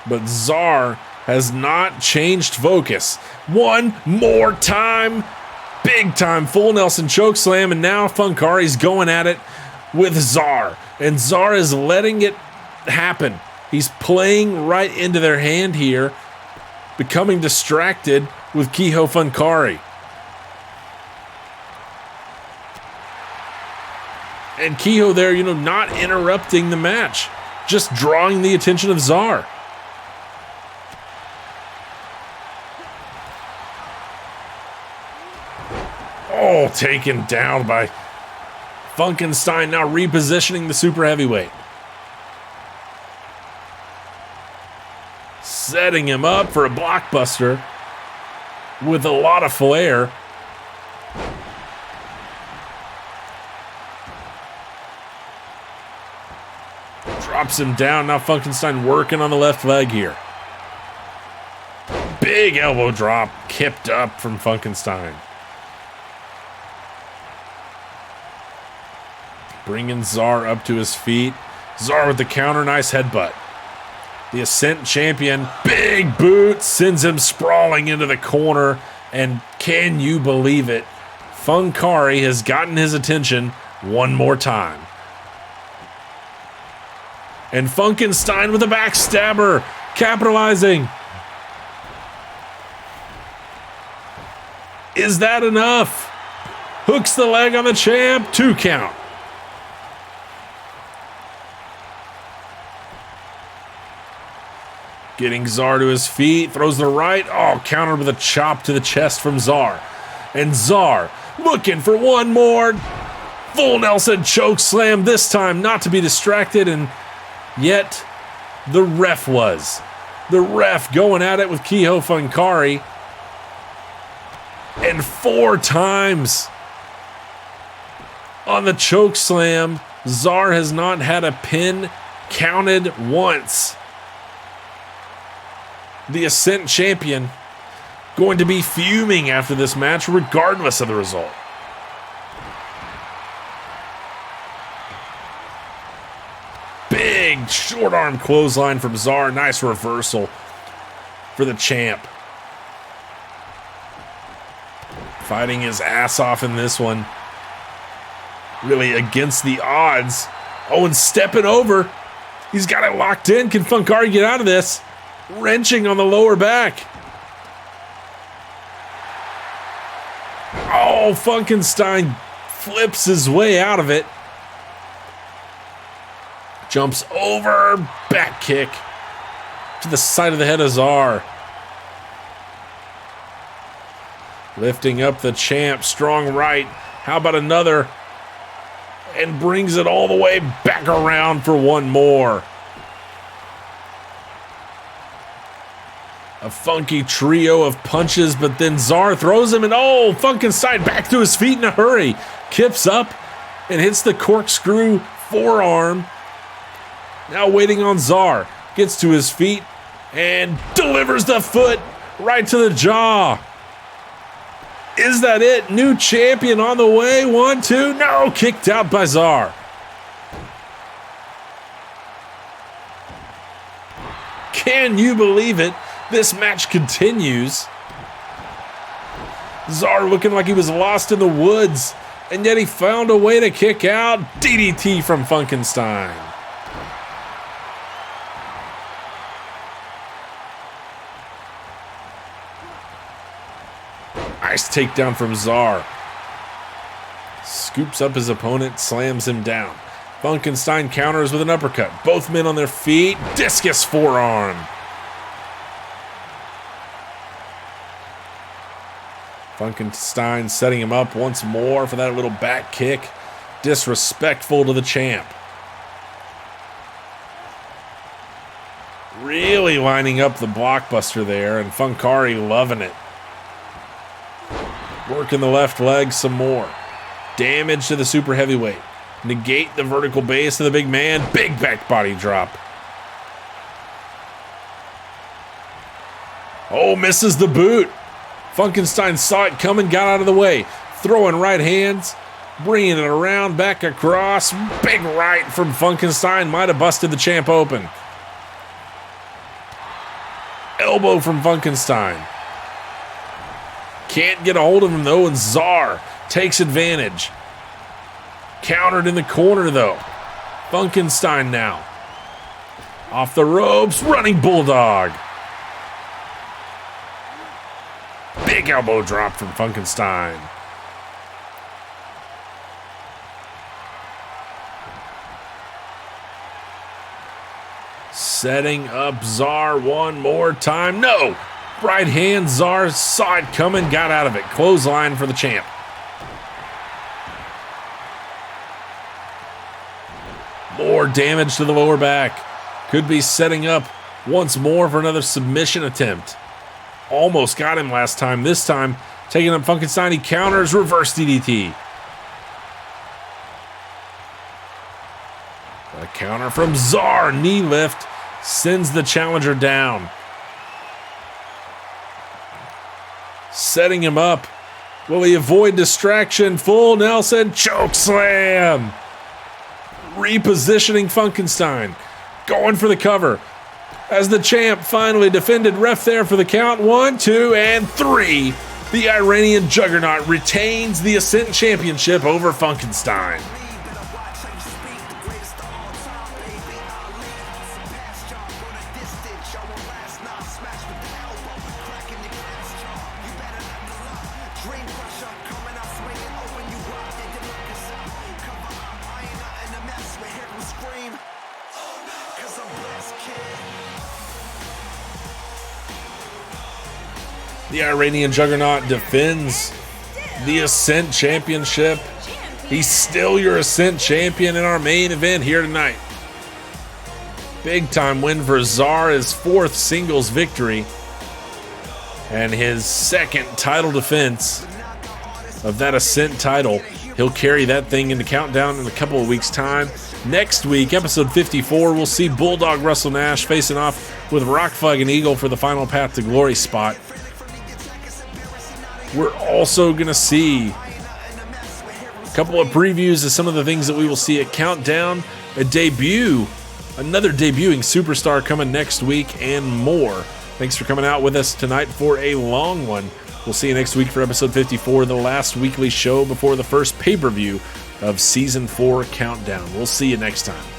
But Czar has not changed focus. One more time. Big time full Nelson choke slam, and now Funkari's going at it with Czar. And Czar is letting it happen. He's playing right into their hand here, becoming distracted with Kiho Funkari. And Kiho there, not interrupting the match, just drawing the attention of Czar. Oh, taken down by Funkenstein, now repositioning the super heavyweight. Setting him up for a blockbuster with a lot of flair. Drops him down. Now Funkenstein working on the left leg here. Big elbow drop, kipped up from Funkenstein. Bringing Czar up to his feet. Czar with the counter, nice headbutt. The Ascent champion, big boot, sends him sprawling into the corner. And can you believe it? Funkari has gotten his attention one more time. And Funkenstein with a backstabber, capitalizing. Is that enough? Hooks the leg on the champ, 2 count. Getting Czar to his feet, throws the right. Oh, countered with a chop to the chest from Czar. And Czar looking for one more. Full Nelson choke slam, this time not to be distracted, and yet the ref was. The ref going at it with Kiho Funkari. And 4 times on the choke slam. Czar has not had a pin counted once. The Ascent champion going to be fuming after this match regardless of the result. Big short arm clothesline from Czar. Nice reversal for the champ. Fighting his ass off in this one. Really against the odds. Oh, and stepping over. He's got it locked in. Can Funkari get out of this? Wrenching on the lower back. Oh, Funkenstein flips his way out of it. Jumps over, back kick to the side of the head of Czar. Lifting up the champ, strong right. How about another? And brings it all the way back around for one more. A funky trio of punches, but then Czar throws him, and oh, Funkenstein back to his feet in a hurry. Kips up and hits the corkscrew forearm. Now waiting on Czar. Gets to his feet and delivers the foot right to the jaw. Is that it? New champion on the way. 1, 2. No, kicked out by Czar. Can you believe it? This match continues. Czar looking like he was lost in the woods, and yet he found a way to kick out. DDT from Funkenstein. Nice takedown from Czar. Scoops up his opponent, slams him down. Funkenstein counters with an uppercut. Both men on their feet. Discus forearm. Funkenstein setting him up once more for that little back kick. Disrespectful to the champ. Really lining up the blockbuster there, and Funkari loving it. Working the left leg some more. Damage to the super heavyweight. Negate the vertical base of the big man. Big back body drop. Oh, misses the boot. Funkenstein saw it coming, got out of the way. Throwing right hands. Bringing it around, back across. Big right from Funkenstein. Might have busted the champ open. Elbow from Funkenstein. Can't get a hold of him, though, and Czar takes advantage. Countered in the corner, though. Funkenstein now. Off the ropes, running bulldog. Big elbow drop from Funkenstein. Setting up Czar one more time. No! Right hand, Czar saw it coming, got out of it. Clothesline for the champ. More damage to the lower back. Could be setting up once more for another submission attempt. Almost got him last time. This time, taking up Funkenstein, he counters, reverse DDT. A counter from Czar, knee lift, sends the challenger down. Setting him up. Will he avoid distraction? Full Nelson choke slam. Repositioning Funkenstein. Going for the cover. As the champ finally defended, ref there for the count. 1, 2, and 3. The Iranian Juggernaut retains the Ascent Championship over Funkenstein. The Iranian Juggernaut defends the Ascent Championship. He's still your Ascent Champion in our main event here tonight. Big time win for Czar, his 4th singles victory, and his 2nd title defense of that Ascent title. He'll carry that thing into Countdown in a couple of weeks' time. Next week, episode 54, we'll see Bulldog Russell Nash facing off with Rock Fucking Eagle for the Final Path to Glory spot. We're also going to see a couple of previews of some of the things that we will see at Countdown, another debuting superstar coming next week, and more. Thanks for coming out with us tonight for a long one. We'll see you next week for episode 54, the last weekly show before the first pay-per-view of Season 4 Countdown. We'll see you next time.